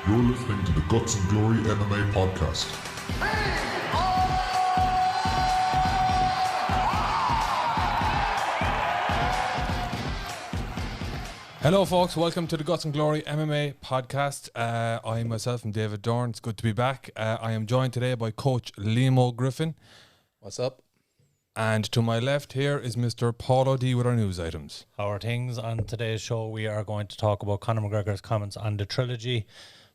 You're listening to the Guts and Glory MMA podcast. Hello folks, welcome to the Guts and Glory MMA podcast. I myself am David Dorn. It's good to be back. I am joined today by Coach Liam Griffin. What's up? And to my left here is Mr. Paul O'D with our news items. How are things? On today's show, we are going to talk about Conor McGregor's comments on the trilogy,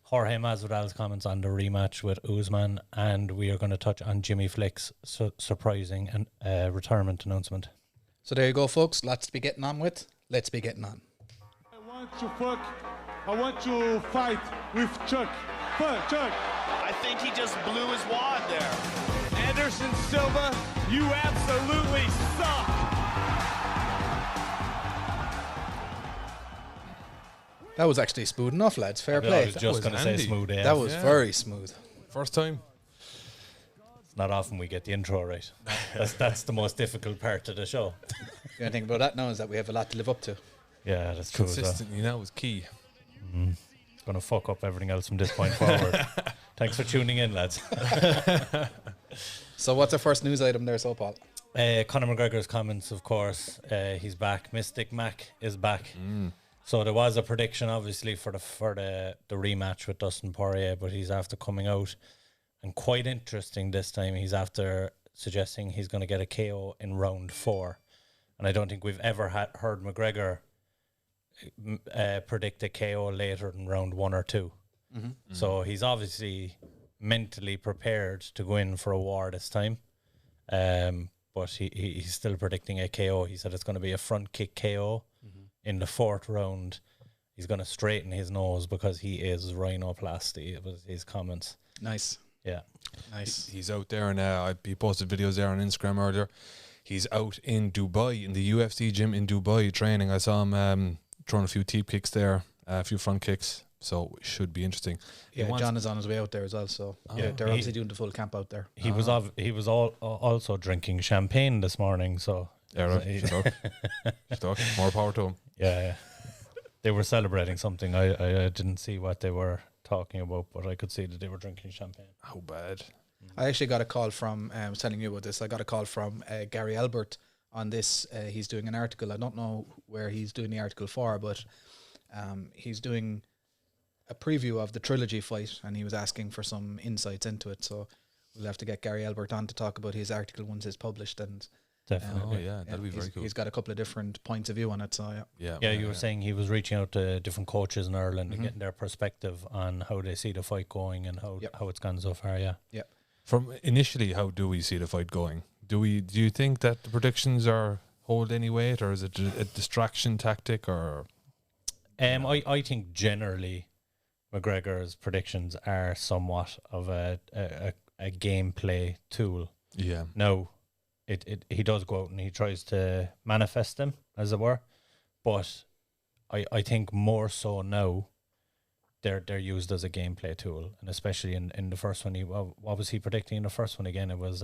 Jorge Masvidal's comments on the rematch with Usman, and we are going to touch on Jimmy Flick's surprising and retirement announcement. So there you go, folks. Lots to be getting on with. Let's be getting on. I want to fight with Chuck. Chuck. I think he just blew his wad there. Anderson Silva, you absolutely suck. That was actually smooth enough, lads. Fair I play. was just going to say handy. smooth AF. That was very smooth. First time. It's not often we get the intro right. That's the most difficult part of the show. The only thing about that now is that we have a lot to live up to. Yeah, that's true. Consistently now is key. It's going to fuck up everything else from this point forward. Thanks for tuning in, lads. So what's our first news item there, so Paul? Conor McGregor's comments, of course. He's back. Mystic Mac is back. So there was a prediction, obviously, for the rematch with Dustin Poirier, but he's after coming out, and quite interesting this time. He's after suggesting he's going to get a KO in round 4, and I don't think we've ever heard McGregor predict a KO later than round 1 or 2. So he's obviously mentally prepared to go in for a war this time, but he's still predicting a KO. He said it's going to be a front kick KO in the 4th round. He's going to straighten his nose because he is rhinoplasty. It was his comments. Nice. Yeah. Nice. He's out there and he posted videos there on Instagram earlier. He's out in Dubai, in the UFC gym in Dubai training. I saw him throwing a few teep kicks there, a few front kicks. So it should be interesting. Yeah, John is on his way out there as well. So they're obviously doing the full camp out there. He was also drinking champagne this morning. So Yeah, right. More power to him. yeah. They were celebrating something. I didn't see what they were talking about, but I could see that they were drinking champagne. How bad? I actually got a call from, I was telling you about this, I got a call from Gary Albert on this. He's doing an article. I don't know where he's doing the article for, but he's doing a preview of the trilogy fight, and he was asking for some insights into it. So we'll have to get Gary Albert on to talk about his article once it's published. And Definitely. That'll be very cool. He's got a couple of different points of view on it. So Yeah, you were saying he was reaching out to different coaches in Ireland and getting their perspective on how they see the fight going and how it's gone so far. Yeah. From initially, how do we see the fight going? Do you think that the predictions hold any weight, or is it a distraction tactic? Or I think generally McGregor's predictions are somewhat of a gameplay tool. Yeah. Now, he does go out and he tries to manifest them, as it were, but I think more so now they're used as a gameplay tool, and especially in the first one. What was he predicting in the first one again? It was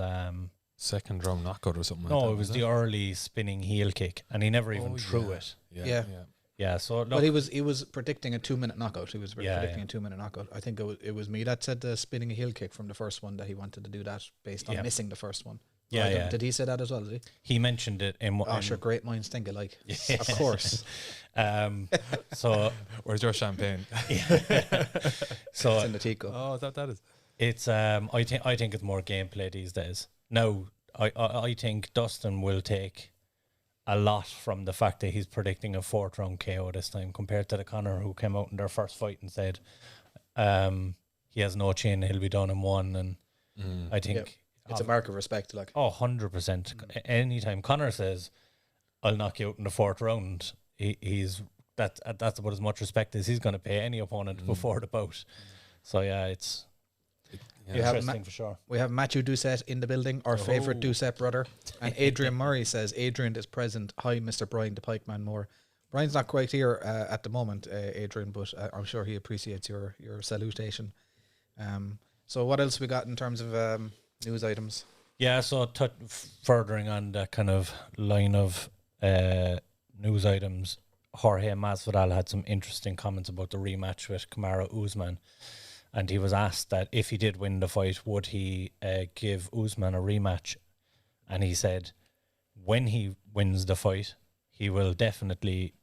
second round knockout or something. no, like that, it was the early spinning heel kick, and he never even threw it. Yeah. Yeah, so but he was predicting a 2-minute knockout. He was predicting yeah. a 2-minute knockout. I think it was me that said spinning a heel kick from the first one, that he wanted to do that based on missing the first one. Yeah. Did he say that as well? Did he? He mentioned it in Oh, sure, great minds think alike. Of course. So where's your champagne? so It's in the teacup. Oh, that is. it's I think it's more gameplay these days. Now, I think Dustin will take a lot from the fact that he's predicting a 4th round KO this time, compared to the Conor who came out in their first fight and said he has no chin, he'll be done in 1. And I think it's a mark of respect. 100%. Anytime Conor says, I'll knock you out in the 4th round, he's that's about as much respect as he's going to pay any opponent before the bout. So yeah, it's interesting for sure. We have Matthew Doucette in the building, our favourite Doucette brother. And Adrian Murray says, Adrian is present. Hi, Mr. Brian the Pikeman Moore. Brian's not quite here at the moment, Adrian, but I'm sure he appreciates your salutation. So what else we got in terms of news items? Yeah, so furthering on that kind of line of news items, Jorge Masvidal had some interesting comments about the rematch with Kamaru Usman, and he was asked that if he did win the fight, would he give Usman a rematch? And he said, when he wins the fight, he will definitely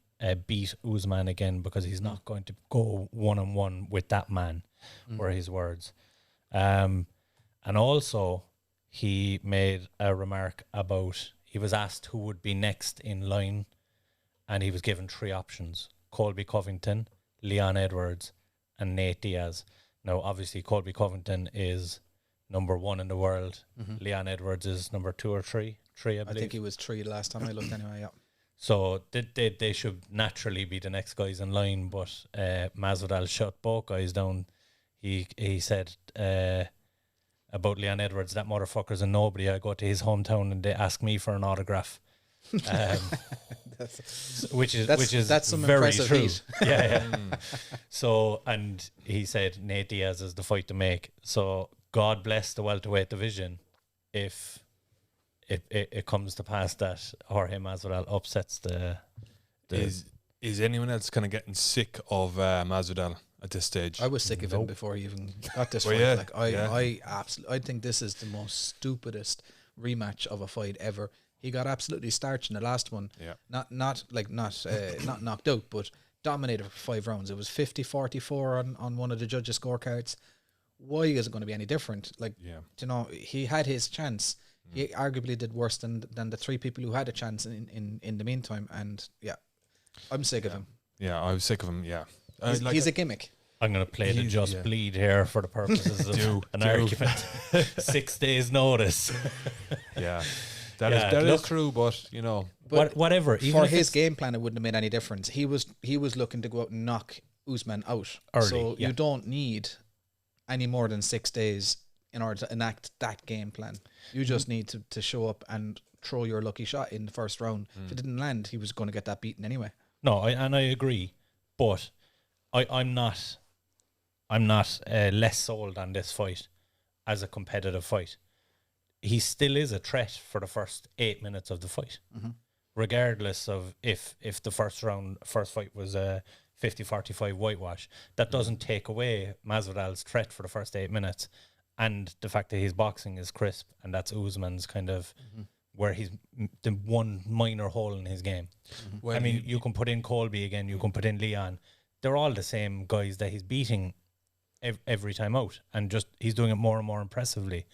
beat Usman again, because he's not going to go one-on-one with that man, were his words. And also, he made a remark about, he was asked who would be next in line, and he was given 3 options: Colby Covington, Leon Edwards, and Nate Diaz. Now, obviously, Colby Covington is number 1 in the world. Leon Edwards is number 2 or 3. 3, I believe. I think he was 3 last time I looked anyway, yeah. So they should naturally be the next guys in line, but Masvidal shut both guys down. He said about Leon Edwards, that motherfucker's a nobody. I go to his hometown and they ask me for an autograph. Which is that's some very impressive true. heat. Yeah. So, and he said Nate Diaz is the fight to make. So God bless the welterweight division if it comes to pass that Jorge Masvidal upsets the Is anyone else kind of getting sick of Masvidal at this stage? I was sick of him before he even got this fight. yeah, Like I think this is the most stupidest rematch of a fight ever. He got absolutely starched in the last one. Yeah. Not knocked out, but dominated for 5 rounds. It was 50-44 on one of the judges' scorecards. Why is it going to be any different? Like, you know, he had his chance. He arguably did worse than the 3 people who had a chance in the meantime. And I'm sick of him. Yeah, I was sick of him. Yeah, He's a gimmick. I'm going to play the just bleed here for the purposes of an argument. 6 days notice. Yeah. That is true, but you know, whatever. Even For his game plan, it wouldn't have made any difference. He was looking to go out and knock Usman out. Early, so you don't need any more than 6 days in order to enact that game plan. You just need to show up and throw your lucky shot in the first round. If it didn't land, he was going to get that beaten anyway. No, I agree, but I'm not less sold on this fight as a competitive fight. He still is a threat for the first 8 minutes of the fight, regardless of if the first fight was a 50-45 whitewash. That doesn't take away Masvidal's threat for the first 8 minutes, and the fact that his boxing is crisp, and that's Usman's kind of where he's the one minor hole in his game. Well, I mean, you can put in Colby again, you can put in Leon. They're all the same guys that he's beating every time out, and just he's doing it more and more impressively.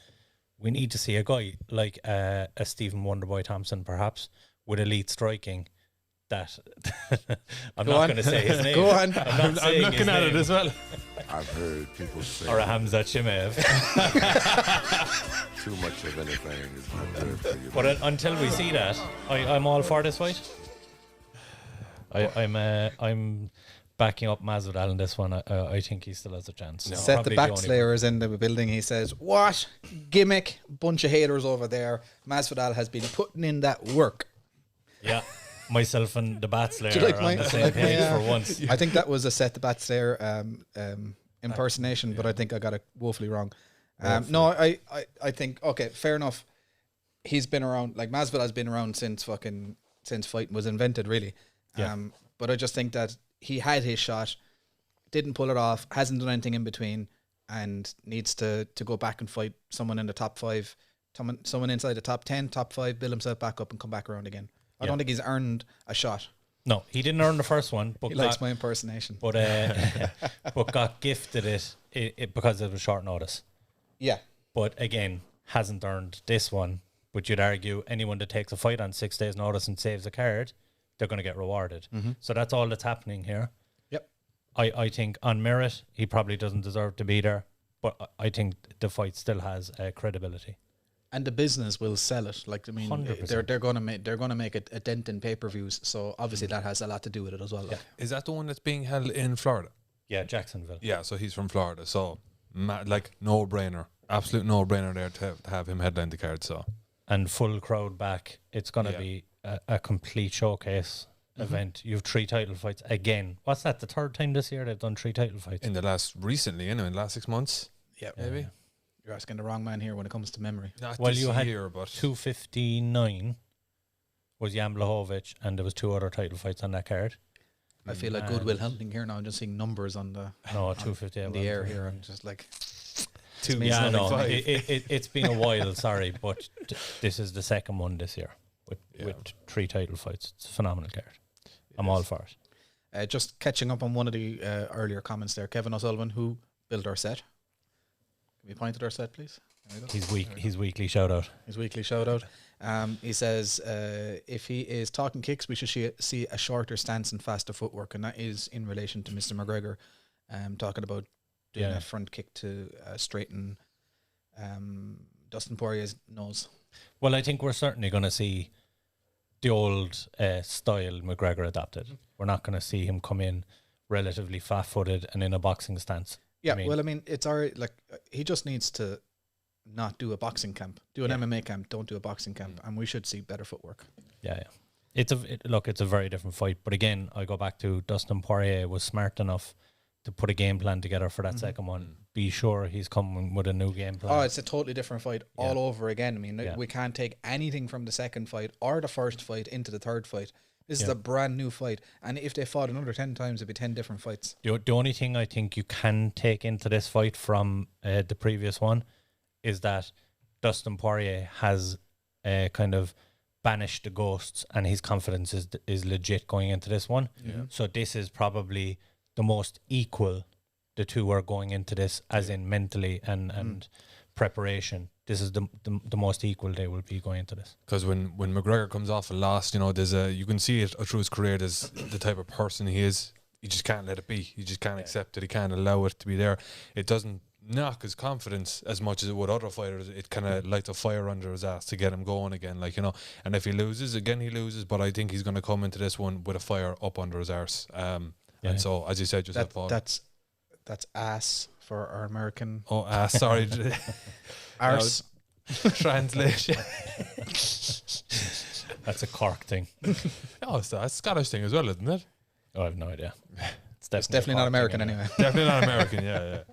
We need to see a guy like a Stephen Wonderboy Thompson, perhaps, with elite striking. That I'm not going to say his name. Go on. I'm looking at it as well. I've heard people say Or a Hamza Chimaev. too much of anything is not good for you. But until we see that, I'm all for this fight. I'm backing up Masvidal in this one. I think he still has a chance. No, Set the Backslayer is in the building. He says, "What gimmick? Bunch of haters over there. Masvidal has been putting in that work." Yeah, myself and the Batslayer Do you like are on the same page for once. I think that was a Set the Backslayer impersonation, but I think I got it woefully wrong. No, I think, okay, fair enough. He's been around, like Masvidal's been around since fighting was invented, really. Yeah. But I just think that he had his shot, didn't pull it off, hasn't done anything in between, and needs to go back and fight someone in the top 5, someone inside the top 10, top 5, build himself back up and come back around again. I don't think he's earned a shot. No, he didn't earn the first one, but He likes my impersonation. but got gifted it because it was short notice. Yeah. But again, hasn't earned this one. But you'd argue anyone that takes a fight on 6 days' notice and saves a card, they're going to get rewarded. So that's all that's happening here. Yep. I think on merit, he probably doesn't deserve to be there, but I think the fight still has credibility. And the business will sell it. Like, I mean, 100%. they're gonna make a dent in pay-per-views. So obviously that has a lot to do with it as well. Like. Is that the one that's being held in Florida? Yeah, Jacksonville. Yeah, so he's from Florida. So, like, no-brainer. Absolute no-brainer there to have him headline the card. So, And full crowd back. It's going to be a complete showcase event. You have 3 title fights again. What's that? The 3rd time this year they've done 3 title fights? in the last 6 months, Yeah, maybe. You're asking the wrong man here when it comes to memory. Not Well, this you had year, but 259 was Jan Blachowicz, and there was 2 other title fights on that card. I feel like Goodwill Hunting here now. I'm just seeing numbers on the 250 in the air here. I'm just like, Yeah, no, it's been a while. Sorry, but this is the second one this year with 3 title fights. It's a phenomenal card. I'm all for it. just catching up on one of the earlier comments there, Kevin O'Sullivan, who built our set. Can we point at our set, please? His weekly shout out. His weekly shout out. He says if he is talking kicks, we should see a shorter stance and faster footwork, and that is in relation to Mr. McGregor, talking about doing a front kick to straighten Dustin Poirier's nose. Well, I think we're certainly going to see the old style McGregor adapted. We're not going to see him come in relatively fat-footed and in a boxing stance. Yeah, I mean, it's alright. Like, he just needs to not do a boxing camp, do an MMA camp, don't do a boxing camp, and we should see better footwork. Yeah. It's a very different fight. But again, I go back to Dustin Poirier was smart enough to put a game plan together for that second one. Be sure he's coming with a new game plan. Oh, it's a totally different fight all over again. I mean, we can't take anything from the second fight or the first fight into the third fight. This is a brand new fight. And if they fought another 10 times, it'd be 10 different fights. The only thing I think you can take into this fight from the previous one is that Dustin Poirier has kind of banished the ghosts and his confidence is legit going into this one. So this is probably the most equal the two are going into this, as in mentally and preparation. This is the most equal they will be going into this. Because when McGregor comes off a loss, you can see it through his career. There's the type of person he is. You just can't let it be. You just can't accept it. He can't allow it to be there. It doesn't knock his confidence as much as it would other fighters. It kind of lights a fire under his ass to get him going again, and if he loses again, he loses, but I think he's going to come into this one with a fire up under his arse. And so, as you said, that's ass for our American. Oh, ass, sorry. Arse. Translation. That's a Cork thing. Oh, it's a Scottish thing as well, isn't it? Oh, I have no idea. It's definitely not American anyway. Definitely not American, yeah.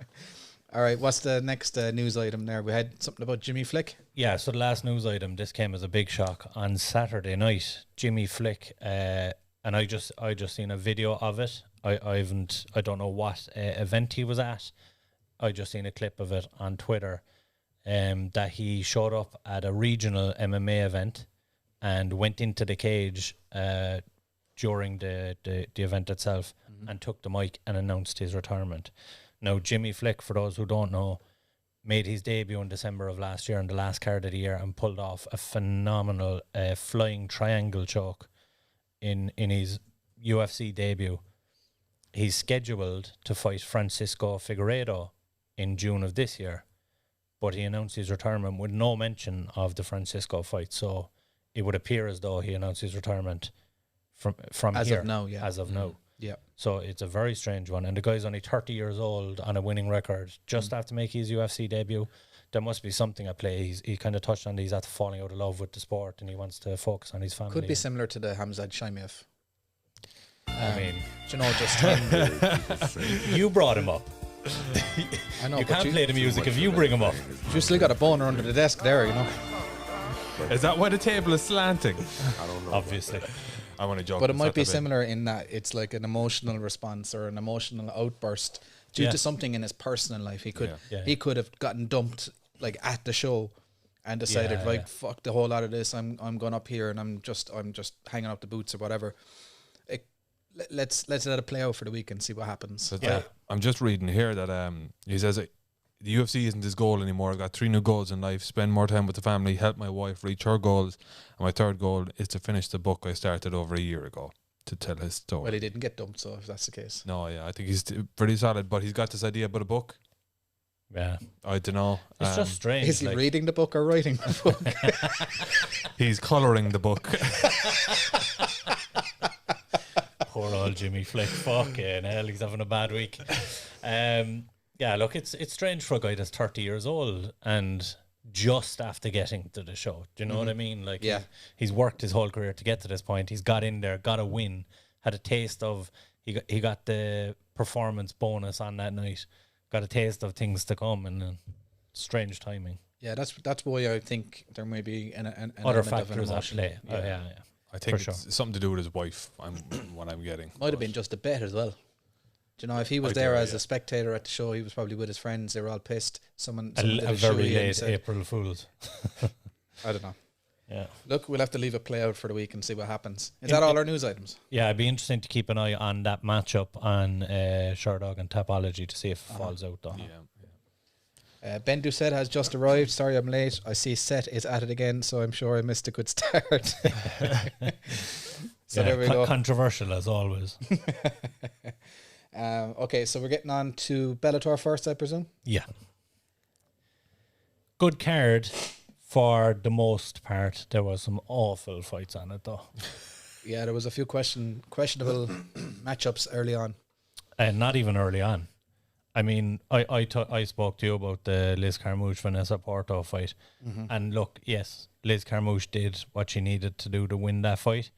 All right, what's the next news item there? We had something about Jimmy Flick. Yeah, so the last news item, this came as a big shock on Saturday night. Jimmy Flick, and I just seen a video of it. I don't know what event he was at. I just seen a clip of it on Twitter, that he showed up at a regional MMA event and went into the cage during the event itself and took the mic and announced his retirement. Now, Jimmy Flick, for those who don't know, made his debut in December of last year in the last card of the year and pulled off a phenomenal flying triangle choke in his UFC debut. He's scheduled to fight Francisco Figueiredo in June of this year, but he announced his retirement with no mention of the Francisco fight. So it would appear as though he announced his retirement from as here. Of now, yeah. As of now. Yeah. So it's a very strange one. And the guy's only 30 years old on a winning record, just after making his UFC debut. There must be something at play. He kind of touched on that he's after falling out of love with the sport and he wants to focus on his family. Could be similar to the Hamzat Shaimev. I mean, do you know, just you brought him up. I know, you can't play the music if you bring him up. You still got a boner under the desk there, Is that why the table is slanting? I don't know. Obviously. I want to joke. But it might be similar in that it's like an emotional response or an emotional outburst due to something in his personal life. He could have gotten dumped like at the show and decided fuck the whole lot of this. I'm going up here and I'm just hanging up the boots or whatever. Let's let it play out for the week and see what happens. I'm just reading here that he says the UFC isn't his goal anymore. I've got 3 new goals in life: spend more time with the family, help my wife reach her goals, and my third goal is to finish the book I started over a year ago to tell his story. Well, he didn't get dumped, so if that's the case. No, I think he's pretty solid, but he's got this idea about a book. Yeah. I don't know. It's just strange. Is he reading the book or writing the book? He's colouring the book. Poor old Jimmy Flick. Fucking hell, he's having a bad week. Yeah, look, it's strange for a guy that's 30 years old and just after getting to the show. Do you know what I mean? Like, he's worked his whole career to get to this point. He's got in there, got a win, had a taste of, he got the performance bonus on that night, got a taste of things to come, and strange timing. Yeah, that's why I think there may be an other element factors of an at emotion. play. Yeah. I think For it's something to do with his wife. What I'm getting. Might have been just a bet as well. Do you know, if he was there as a spectator at the show, he was probably with his friends. They were all pissed. Someone did a a very shoey and late said, April Fool's. I don't know. Yeah. Look, we'll have to leave it play out for the week and see what happens. Is that all our news items? Yeah, it'd be interesting to keep an eye on that matchup on Sherdog and Tapology to see if it falls out though. Yeah. Ben Doucette has just arrived. Sorry I'm late. I see Set is at it again, so I'm sure I missed a good start. So there we go. Controversial as always. Okay, so we're getting on to Bellator first, I presume? Yeah. Good card for the most part. There was some awful fights on it though. Yeah, there was a few questionable matchups early on. And not even early on. I mean, I spoke to you about the Liz Carmouche-Vanessa Porto fight. And look, yes, Liz Carmouche did what she needed to do to win that fight,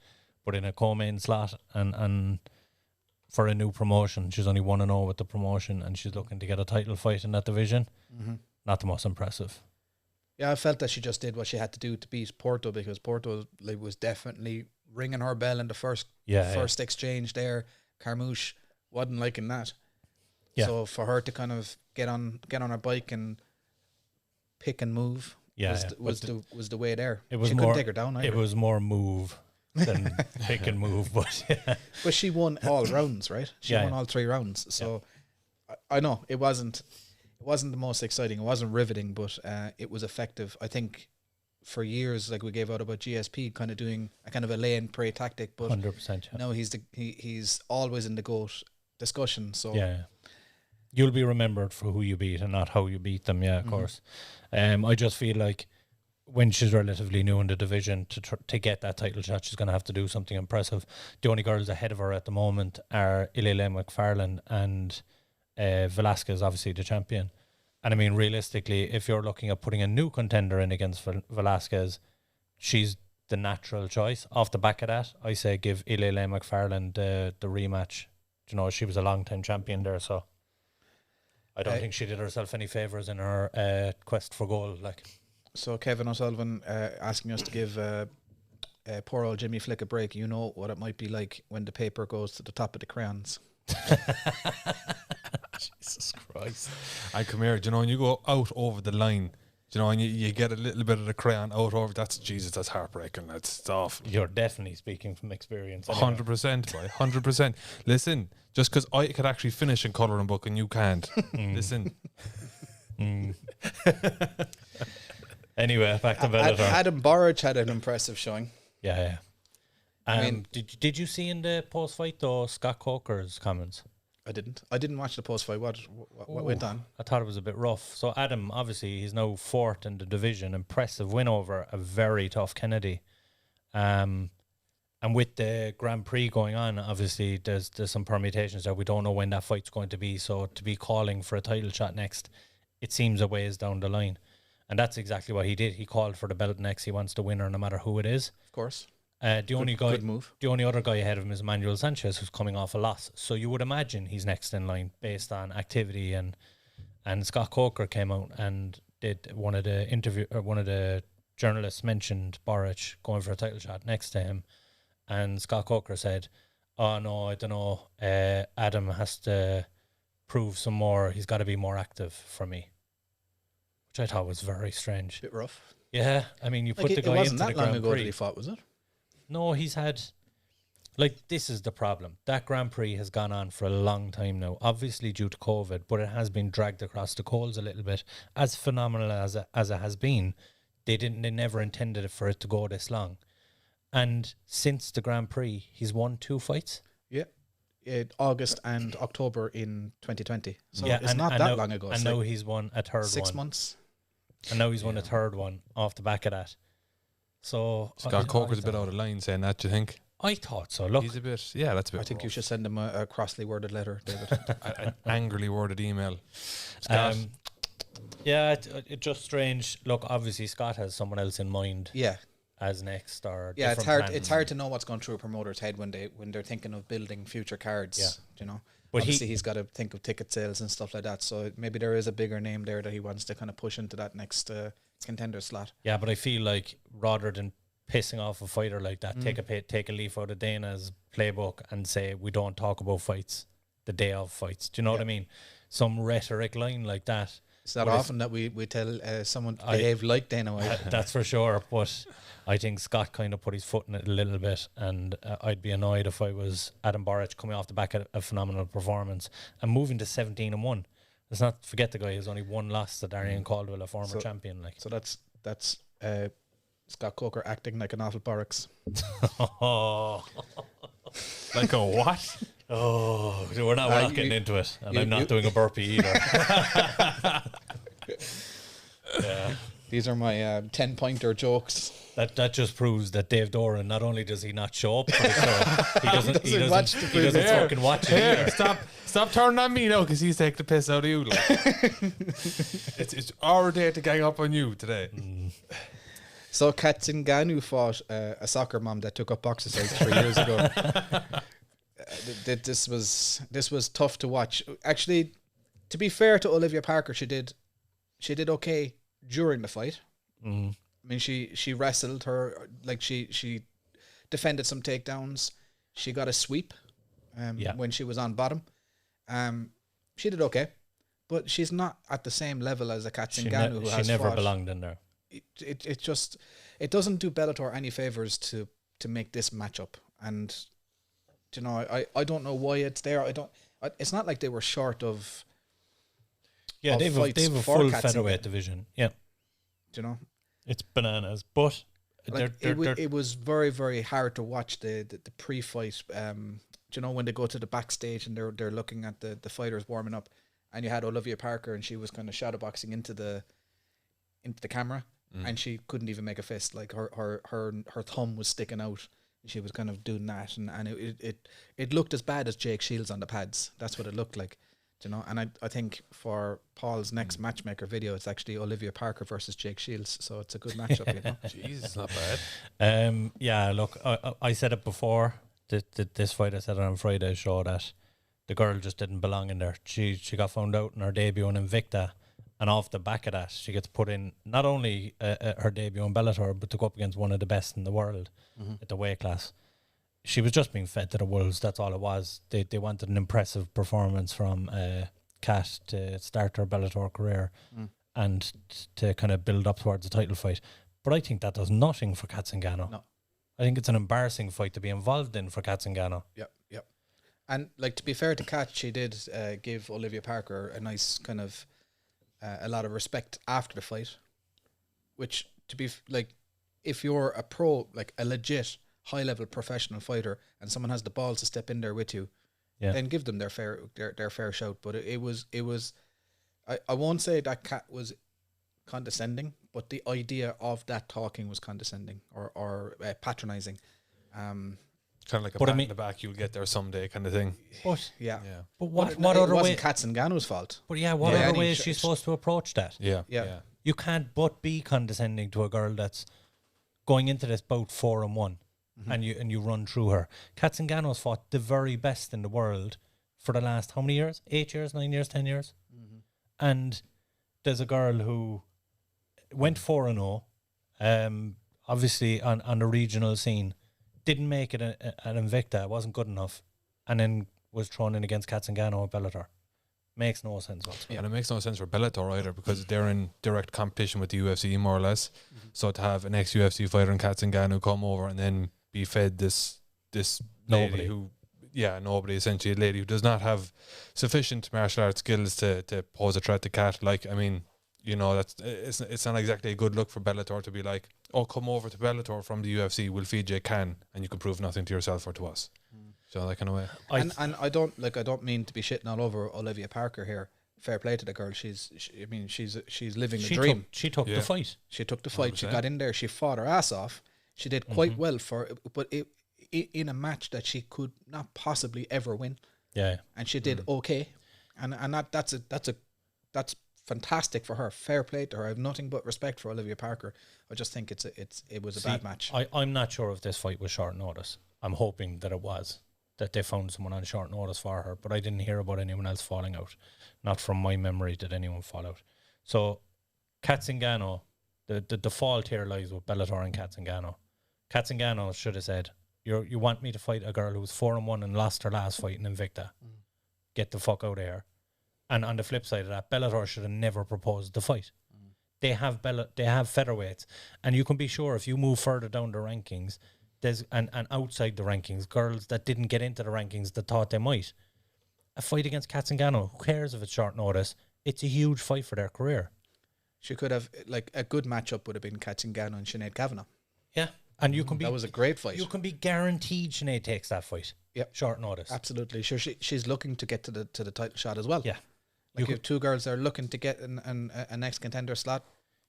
but in a co-main slot and for a new promotion. She's only 1-0 with the promotion and she's looking to get a title fight in that division. Not the most impressive. Yeah, I felt that she just did what she had to do to beat Porto, because Porto was definitely ringing her bell in the first exchange there. Carmouche wasn't liking that. Yeah. So for her to kind of get on her bike and pick and move was the way there. It was she more, couldn't take her down either. It was more move than pick and move, but yeah. But she won all rounds, right? She won all 3 rounds. So I know it wasn't the most exciting. It wasn't riveting, but it was effective. I think for years, like we gave out about GSP, kind of doing a kind of a lay and pray tactic, but 100%. Yeah. no, he's always in the GOAT discussion. So Yeah. You'll be remembered for who you beat and not how you beat them, of course. I just feel like when she's relatively new in the division, to get that title shot, she's going to have to do something impressive. The only girls ahead of her at the moment are Ilile McFarland and Velasquez, obviously the champion. And I mean, realistically, if you're looking at putting a new contender in against Velasquez, she's the natural choice. Off the back of that, I say give Ilile McFarland the rematch. You know, she was a long-time champion there, so I don't think she did herself any favours in her quest for gold. So Kevin O'Sullivan asking us to give poor old Jimmy Flick a break. You know what it might be like when the paper goes to the top of the crayons. Jesus Christ. I come here, when you go out over the line, and you get a little bit of the crayon out over, that's heartbreaking. That's off. You're definitely speaking from experience. 100%, boy, 100%. Listen, just because I could actually finish in colouring book and you can't. Listen. Anyway, back to Bellator. Adam Burridge had an impressive showing. Yeah. I mean, did you see in the post-fight though Scott Coker's comments? I didn't watch the post-fight. What went on? I thought it was a bit rough. So Adam, obviously, he's now 4th in the division. Impressive win over a very tough Kennedy. And with the Grand Prix going on, obviously, there's some permutations there. We don't know when that fight's going to be. So to be calling for a title shot next, it seems a ways down the line. And that's exactly what he did. He called for the belt next. He wants the winner no matter who it is. Of course. The only other guy ahead of him is Manuel Sanchez, who's coming off a loss. So you would imagine he's next in line based on activity. And Scott Coker came out and did one of the journalists mentioned Boric going for a title shot next to him, and Scott Coker said, "Oh no, I don't know. Adam has to prove some more. He's got to be more active for me," which I thought was very strange. Bit rough. Yeah, I mean, you put the guy into the Grand Prix. It wasn't that long ago that he fought, was it? No, he's had... this is the problem. That Grand Prix has gone on for a long time now, obviously due to COVID, but it has been dragged across the coals a little bit. As phenomenal as it has been, they never intended it for it to go this long. And since the Grand Prix, he's won 2 fights. Yeah. August and October in 2020. So it's not that long ago. And now he's won a third 6 months. And now he's won a third one off the back of that. So Scott Coker's a bit out of line saying that, do you think? I thought so. Look, he's a bit, that's a bit. I think rough. you should send him a crossly worded letter, David. An angrily worded email. Scott. It's just strange. Look, obviously Scott has someone else in mind. Yeah. As next, or it's hard. It's hard to know what's going through a promoter's head when they're thinking of building future cards. Yeah. But obviously he's got to think of ticket sales and stuff like that. So maybe there is a bigger name there that he wants to kind of push into that next contender slot. Yeah, but I feel like rather than pissing off a fighter like that. Take a leaf out of Dana's playbook and say we don't talk about fights the day of fights. Do you know what I mean? Some rhetoric line like that. It's not often that we tell someone to behave like Dana White. That's for sure. But I think Scott kind of put his foot in it a little bit, and I'd be annoyed if I was Adam Boric coming off the back of a phenomenal performance and moving to 17-1. Let's not forget the guy has only one loss to Darian Caldwell, a former champion. Like, so that's Scott Coker acting like an awful Borax. Like a what? Oh, we're not getting into it, and I'm not doing a burpee either. Yeah, these are my 10-pointer jokes. That just proves that Dave Doran, not only does he not show up for the show, he doesn't watch he doesn't fucking watch it either. Stop turning on me now, because he's taking the piss out of you. Like. it's our day to gang up on you today. So Kat Zingano fought a soccer mom that took up boxercise 3 years ago. This was tough to watch. Actually, to be fair to Olivia Parker, she did okay during the fight. I mean, she wrestled her, like she defended some takedowns. She got a sweep when she was on bottom. She did okay, but she's not at the same level as a Kat Zingano who has she never fought. belonged in there. It just doesn't do Bellator any favors to make this matchup. And you know, I don't know why it's there. It's not like they were short of. Yeah, they have a full featherweight division. Yeah, do you know, it's bananas. But like it was very, very hard to watch the pre-fight. Do you know, when they go to the backstage and they're looking at the fighters warming up, and you had Olivia Parker and she was kind of shadowboxing into the camera, and she couldn't even make a fist. Like her thumb was sticking out. She was kind of doing that, and it looked as bad as Jake Shields on the pads. That's what it looked like, you know. And I think for Paul's next matchmaker video, it's actually Olivia Parker versus Jake Shields, so it's a good matchup, you know. Jesus, not bad. Yeah, look, I said it before. This fight, I said it on Friday's show, that the girl just didn't belong in there. She got found out in her debut in Invicta, and off the back of that, she gets put in not only her debut in Bellator, but to go up against one of the best in the world at the weight class. She was just being fed to the wolves. That's all it was. They wanted an impressive performance from Kat to start her Bellator career and to kind of build up towards a title fight. But I think that does nothing for Kat Zingano. No. I think it's an embarrassing fight to be involved in for Kat Zingano. Yep. And like, to be fair to Kat, she did give Olivia Parker a nice kind of a lot of respect after the fight, which, to be like, if you're a pro, like a legit high-level professional fighter, and someone has the balls to step in there with you, then give them their fair shout. But it was I won't say that Kat was condescending, but the idea of that talking was condescending or patronizing. Kind of like a pat in the back, you'll get there someday kind of thing. But yeah. But what other way? It wasn't Kat Zingano's fault. But what other way is she supposed to approach that? Yeah. You can't but be condescending to a girl that's going into this bout 4-1, and you run through her. Kat Zingano's fought the very best in the world for the last how many years? 8 years, 9 years, 10 years? And there's a girl who went 4-0, obviously on the regional scene, didn't make it an Invicta, it wasn't good enough, and then was thrown in against Kat Zingano at Bellator. Makes no sense whatsoever. And it makes no sense for Bellator either, because they're in direct competition with the UFC, more or less. So to have an ex-UFC fighter in Kat Zingano come over and then be fed this lady nobody, essentially a lady who does not have sufficient martial arts skills to pose a threat to Kat. Like, I mean, you know, it's not exactly a good look for Bellator to be like, oh, come over to Bellator from the UFC, we'll feed you a can, and you can prove nothing to yourself or to us. So that kind of way. And I don't mean to be shitting all over Olivia Parker here. Fair play to the girl. She's living the dream. She took the fight. She took the fight. 100%. She got in there. She fought her ass off. She did quite well but in a match that she could not possibly ever win. Yeah. And she did okay. And that's fantastic for her. Fair play to her. I have nothing but respect for Olivia Parker. I just think it was a bad match. I'm not sure if this fight was short notice. I'm hoping that it was, that they found someone on short notice for her, but I didn't hear about anyone else falling out. Not from my memory did anyone fall out. So Kat Zingano, the fault here lies with Bellator and Kat Zingano. Katzengano should have said, you want me to fight a girl who's 4-1 and lost her last fight in Invicta. Get the fuck out of here. And on the flip side of that, Bellator should have never proposed the fight. They have featherweights, and you can be sure if you move further down the rankings, there's and outside the rankings, girls that didn't get into the rankings that thought they might. A fight against Katzengano, who cares if it's short notice? It's a huge fight for their career. She could have, like, a good matchup would have been Katzengano and Sinead Kavanagh. Yeah, and you can be. That was a great fight. You can be guaranteed Sinead takes that fight. Yep. Short notice. Absolutely. Sure, she's looking to get to the title shot as well. Yeah. Like, you have two girls that are looking to get a next contender slot.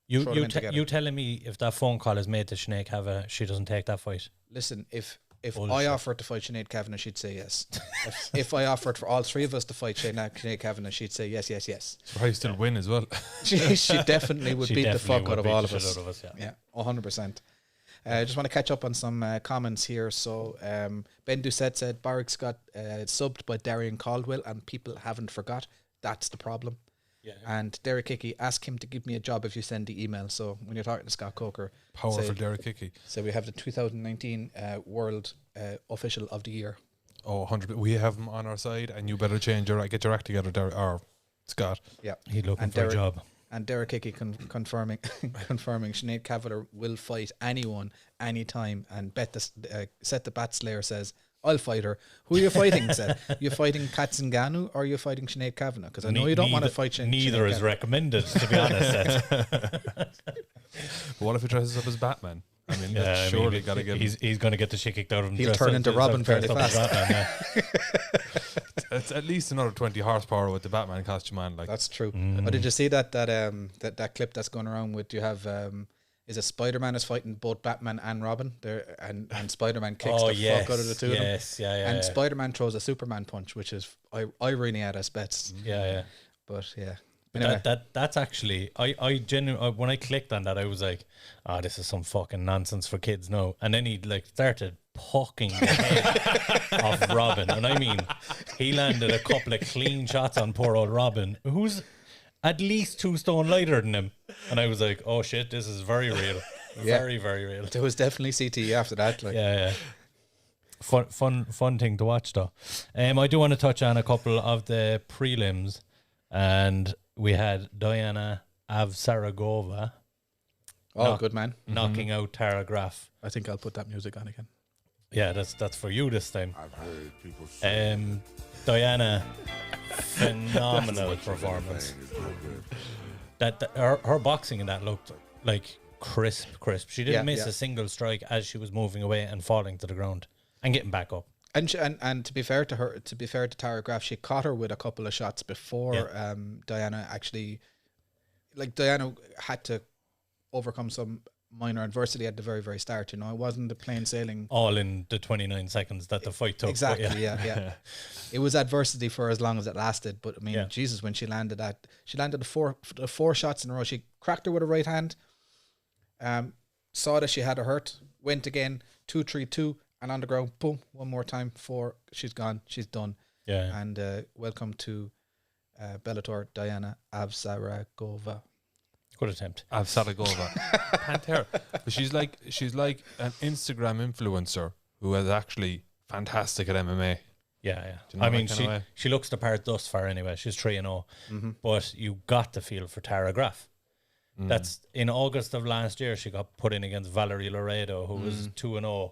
You telling me if that phone call is made to Sinead Kavanagh, she doesn't take that fight? Listen, if I offered to fight Sinead Kavanagh, she'd say yes. if I offered for all three of us to fight Sinead Kavanagh, she'd say yes. So probably still win as well. she definitely would beat the fuck out of all of us. Yeah, 100%. I just want to catch up on some comments here. So Ben Doucette said Barrick's got subbed by Darian Caldwell and people haven't forgot. That's the problem. Yeah. And Derek Hickey, ask him to give me a job if you send the email. So when you're talking to Scott Coker, Power for Derek Hickey. So we have the 2019 World Official of the Year. Oh, 100%. We have him on our side, and you better get your act together, Derek, or Scott. Yeah. He's looking for a job. And Derek Hickey confirming Sinead Kavanagh will fight anyone, anytime, and set the bat slayer says, I'll fight her. Who are you fighting? Said you fighting Katzengano or are you fighting Sinead Kavanagh? Because I know you don't want to fight Sinead. Neither is recommended, to be honest. But what if he dresses up as Batman? I mean, surely got to get. He's going to get the shit kicked out of him. He'll turn into Robin fairly fast. It's at least another 20 horsepower with the Batman costume on. Like that's true. But did you see that clip that's going around with? You have is it Spider-Man is fighting both Batman and Robin there, and Spider-Man kicks the fuck out of the two of them. And Spider-Man throws a Superman punch, which is irony at its best. But yeah. Anyway. That's actually I genuinely when I clicked on that I was like, this is some fucking nonsense for kids now. And then he like started pucking the head off Robin, and I mean he landed a couple of clean shots on poor old Robin, who's at least 2 stone lighter than him. And I was like, oh shit, this is very real. Very, very real. There was definitely CTE after that. Like. Yeah. Fun thing to watch though. I do want to touch on a couple of the prelims, and we had Diana Avsaragova. Oh, good man. Knocking out Tara Graf. I think I'll put that music on again. Yeah, that's for you this time. I've heard people say Diana, phenomenal performance. Her boxing in that looked like crisp. She didn't miss a single strike as she was moving away and falling to the ground and getting back up. And to be fair to her, to Tara Graf, she caught her with a couple of shots before Diana actually, like Diana had to overcome some minor adversity at the very, very start. You know, it wasn't the plain sailing. All in the 29 seconds that the fight took. Exactly. Yeah. It was adversity for as long as it lasted. But I mean, Jesus, when she landed the four shots in a row. She cracked her with a right hand. Saw that she had her hurt. Went again 2-3-2. And on the ground, boom, one more time, 4. She's gone. She's done. Yeah. And welcome to Bellator, Diana Avsaragova. Good attempt. Avsaragova. Pantera. But she's like an Instagram influencer who is actually fantastic at MMA. Yeah. You know, I mean, she looks the part thus far anyway. She's 3-0. But you got the feel for Tara Graf. That's in August of last year, she got put in against Valerie Laredo, who was 2-0.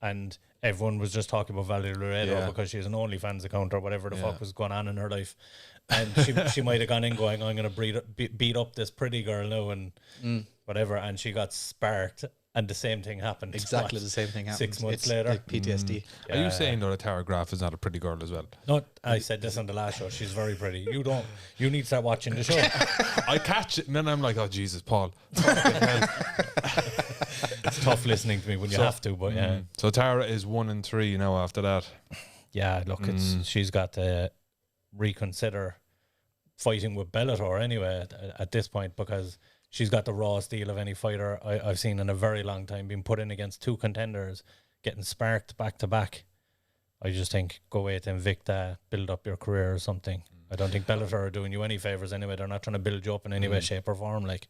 And everyone was just talking about Valerie Laredo because she's an OnlyFans account or whatever the fuck was going on in her life. And she might have gone in going, I'm going to beat up this pretty girl now and whatever. And she got sparked. And the same thing happened. Exactly the same thing happened. 6 months later. Like PTSD. Are you saying though that Tara Graf is not a pretty girl as well? No, I said this on the last show. She's very pretty. You need to start watching the show. I catch it and then I'm like, oh Jesus, Paul. It's tough listening to me when you have to, but yeah. So Tara is 1-3 now after that. Yeah, look, she's got to reconsider fighting with Bellator anyway at this point, because she's got the rawest deal of any fighter I've seen in a very long time, being put in against 2 contenders, getting sparked back to back. I just think go away to Invicta, build up your career or something. I don't think Bellator are doing you any favours anyway. They're not trying to build you up in any way, shape or form. Like,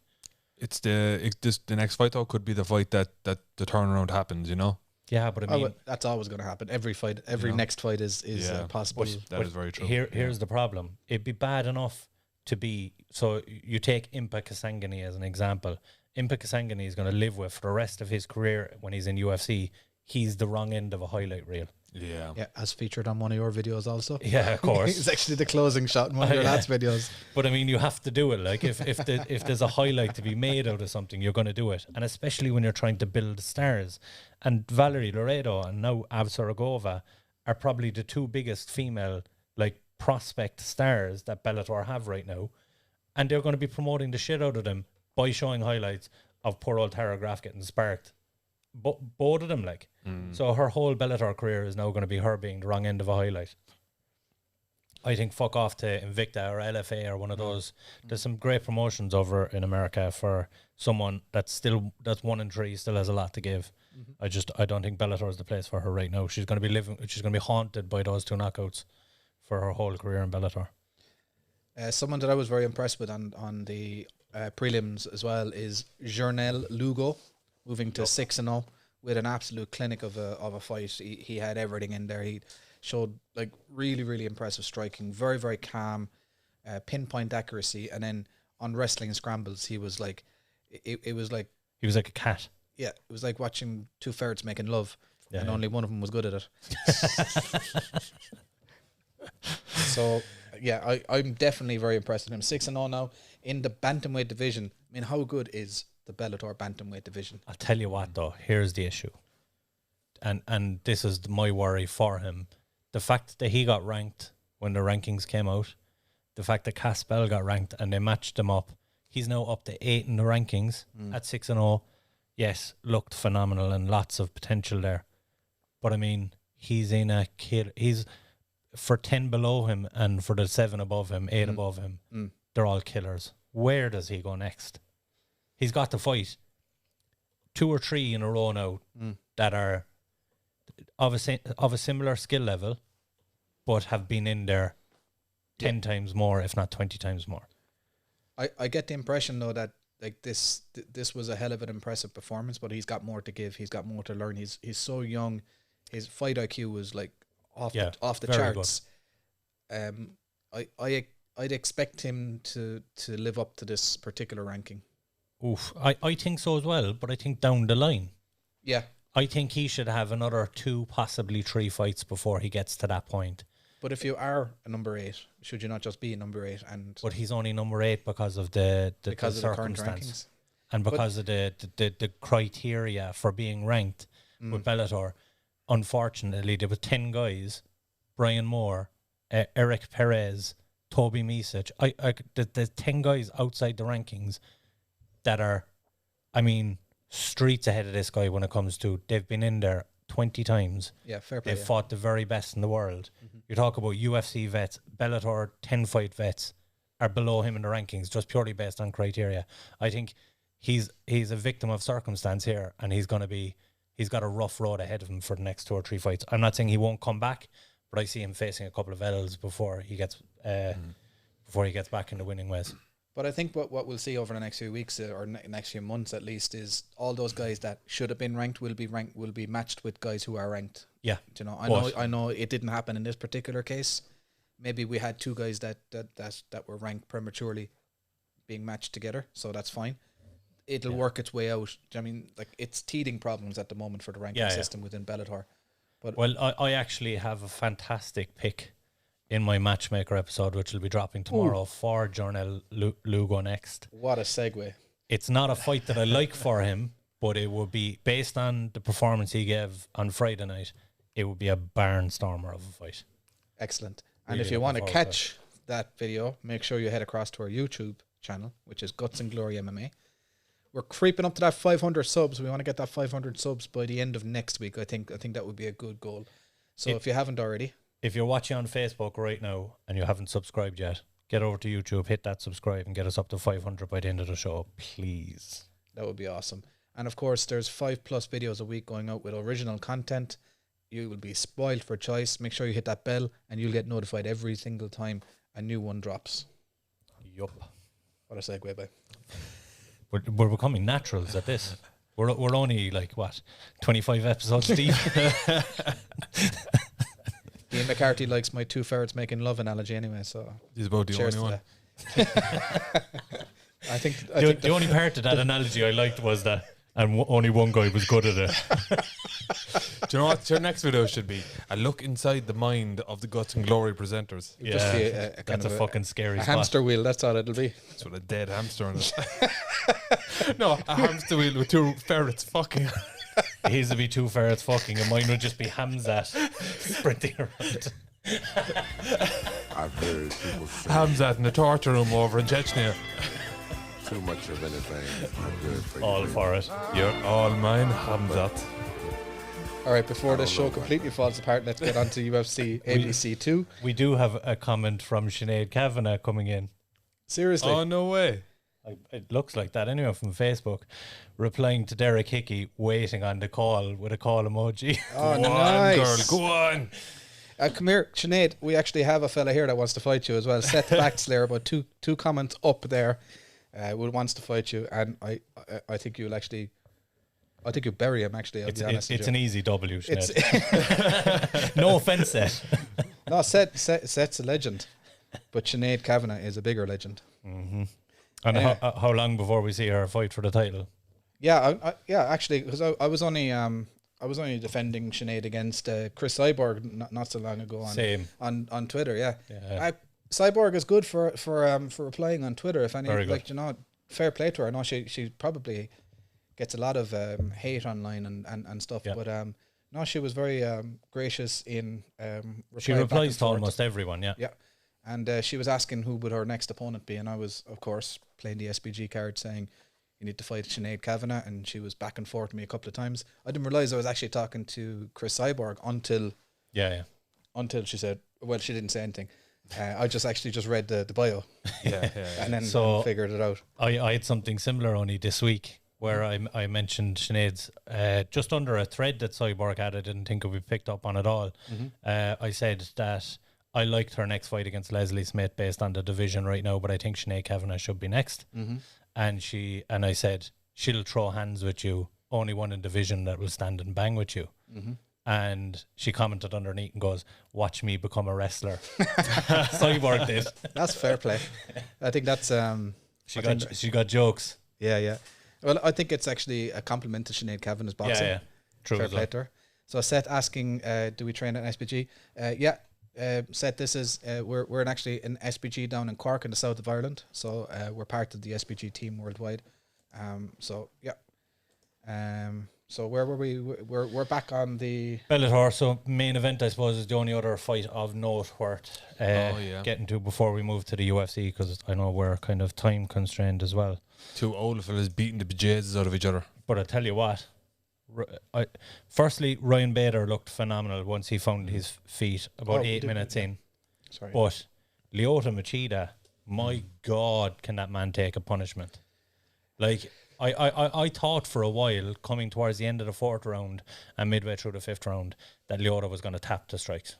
the next fight though could be the fight that the turnaround happens. You know. Yeah, but I mean, that's always going to happen. Every fight, every next fight is possible. That is very true. Here's the problem. It'd be bad enough to be. So you take Impa Kasangani as an example. Impa Kasangani is going to live with for the rest of his career when he's in UFC. He's the wrong end of a highlight reel. Yeah. Yeah, as featured on one of your videos also. Yeah, of course. It's actually the closing shot in one of your last videos. But I mean, you have to do it. Like if there's a highlight to be made out of something, you're going to do it. And especially when you're trying to build stars. And Valerie Loredo and now Avsaragova are probably the two biggest female like prospect stars that Bellator have right now. And they're going to be promoting the shit out of them by showing highlights of poor old Tara Graf getting sparked. Both of them, like. So her whole Bellator career is now going to be her being the wrong end of a highlight. I think fuck off to Invicta or LFA or one of those. There's some great promotions over in America for someone that's 1-3, still has a lot to give. I don't think Bellator is the place for her right now. She's going to be haunted by those two knockouts for her whole career in Bellator. Someone that I was very impressed with on the prelims as well is Journel Lugo, moving to 6-0 with an absolute clinic of a fight. He had everything in there. He showed like really, really impressive striking, very, very calm, pinpoint accuracy, and then on wrestling scrambles, he was like, it was like he was like a cat. Yeah, it was like watching two ferrets making love, and yeah. only one of them was good at it. So, yeah, I'm definitely very impressed with him. 6-0 now in the bantamweight division. I mean, how good is the Bellator bantamweight division? I'll tell you what, though. Here's the issue, and this is my worry for him: the fact that he got ranked when the rankings came out, the fact that Caspel got ranked and they matched him up. He's now up to 8 in the rankings at 6-0. Yes, looked phenomenal and lots of potential there. But I mean, he's in a kid. He's for 10 below him and for the 7 above him, 8 above him. They're all killers. Where does he go next? He's got to fight 2 or 3 in a row now that are of a similar skill level, but have been in there 10 times more, if not 20 times more. I get the impression though that like this was a hell of an impressive performance, but he's got more to give. He's got more to learn. He's so young. His fight IQ was like off the charts. I'd expect him to live up to this particular ranking. Oof, I think so as well, but I think down the line. Yeah. I think he should have another 2, possibly 3 fights before he gets to that point. But if you are a number 8, should you not just be a number 8? But he's only number 8 because of the current circumstance rankings. And because of the criteria for being ranked with Bellator. Unfortunately, there were 10 guys: Brian Moore, Eric Perez, Toby Misic. The 10 guys outside the rankings that are, I mean, streets ahead of this guy when it comes to, they've been in there 20 times. Yeah, fair play. They've fought the very best in the world. You talk about UFC vets, Bellator 10-fight vets are below him in the rankings just purely based on criteria. I think he's a victim of circumstance here, and he's got a rough road ahead of him for the next 2 or 3 fights. I'm not saying he won't come back, but I see him facing a couple of L's before he gets back in the winning ways. But I think what we'll see over the next few weeks or next few months at least is all those guys that should have been ranked will be matched with guys who are ranked. Yeah, you know, I know it didn't happen in this particular case. Maybe we had 2 guys that were ranked prematurely being matched together, so that's fine. It'll work its way out. I mean, like, it's teething problems at the moment for the ranking system within Bellator. But I actually have a fantastic pick in my Matchmaker episode, which will be dropping tomorrow for Journal Lugo next. What a segue. It's not a fight that I like for him, but it would be, based on the performance he gave on Friday night, it would be a barnstormer of a fight. Excellent. And Really if you want to looking catch that video, make sure you head across to our YouTube channel, which is Guts and Glory MMA. We're creeping up to that 500 subs. We want to get that 500 subs by the end of next week. I think that would be a good goal. So if you haven't already, if you're watching on Facebook right now and you haven't subscribed yet, get over to YouTube, hit that subscribe, and get us up to 500 by the end of the show, please. That would be awesome. And of course, there's 5+ videos a week going out with original content. You will be spoiled for choice. Make sure you hit that bell, and you'll get notified every single time a new one drops. Yup. What a segue, bye. We're becoming naturals at this. We're only like what 25 episodes deep. Ian McCarthy likes my two ferrets making love analogy anyway, so He's about the cheers only to one. that. I think The only part of that analogy I liked was that, and only one guy was good at it. Do you know what your next video should be? A look inside the mind of the Guts and Glory presenters. it'll just be a kind That's of a fucking scary a spot. hamster wheel. That's all it'll be. It's with a dead hamster on it. No, a hamster wheel with two ferrets fucking. His would be two ferrets fucking, and mine would just be Hamzat sprinting around. I've heard people say Hamzat in the torture room over in Chechnya. too much of anything is not good for you. All for it. You're all mine, Hamzat. All right, before this show completely falls apart, let's get on to UFC ABC 2. We do have a comment from Sinead Kavanagh coming in. Seriously. Oh, no way. It looks like that anyway from Facebook, replying to Derek Hickey, waiting on the call with a call emoji. Oh, Go nice. on, girl, go on. Come here, Sinead. We actually have a fella here that wants to fight you as well. Seth Baxler, about two comments up there, wants to fight you, and I think you'll actually, I think you bury him. Actually, I'll be honest. It's with an you. easy W, Sinead. No offense, Seth. No, Seth's a legend, but Sinead Kavanagh is a bigger legend. Mm-hmm. And how long before we see her fight for the title? Yeah, actually, because I was only defending Sinead against Chris Cyborg not so long ago on Twitter. Yeah. Cyborg is good for replying on Twitter. If any, Very good. like, you know, fair play to her. I know she probably gets a lot of hate online and stuff, Yeah. but no, she was very gracious in She replying back replies and to forth. almost everyone, yeah. Yeah. And she was asking who would her next opponent be, and I was, of course, playing the SBG card, saying you need to fight Sinead Kavanagh, and she was back and forth with me a couple of times. I didn't realise I was actually talking to Chris Cyborg until she said, well, she didn't say anything. I just read the bio, and then figured it out. I had something similar only this week where I mentioned Sinead's just under a thread that Cyborg had. I didn't think it would be picked up on at all. I said that I liked her next fight against Leslie Smith based on the division right now, but I think Sinead Kavanagh should be next. And I said she'll throw hands with you. Only one in division that will stand and bang with you. And she commented underneath and goes, "Watch me become a wrestler." Cyborg did. That's fair play. I think that's She got jokes. Yeah. Well, I think it's actually a compliment to Sinead Kavanagh's boxing. Yeah. True. Fair play to her. So Seth asking, do we train at SPG? Yeah. Seth, this is we're actually in SPG down in Cork in the south of Ireland. So we're part of the SPG team worldwide. So where were we? We're back on the Bellator. So main event, I suppose, is the only other fight of note worth getting to before we move to the UFC, because I know we're kind of time constrained as well. Two old fellas beating the bejesus out of each other. But I tell you what, firstly, Ryan Bader looked phenomenal once he found his feet about 8 minutes in. Sorry. But Lyoto Machida, my God, can that man take a punishment? Like, I thought for a while, coming towards the end of the fourth round and midway through the fifth round, that Lyoto was going to tap the strikes.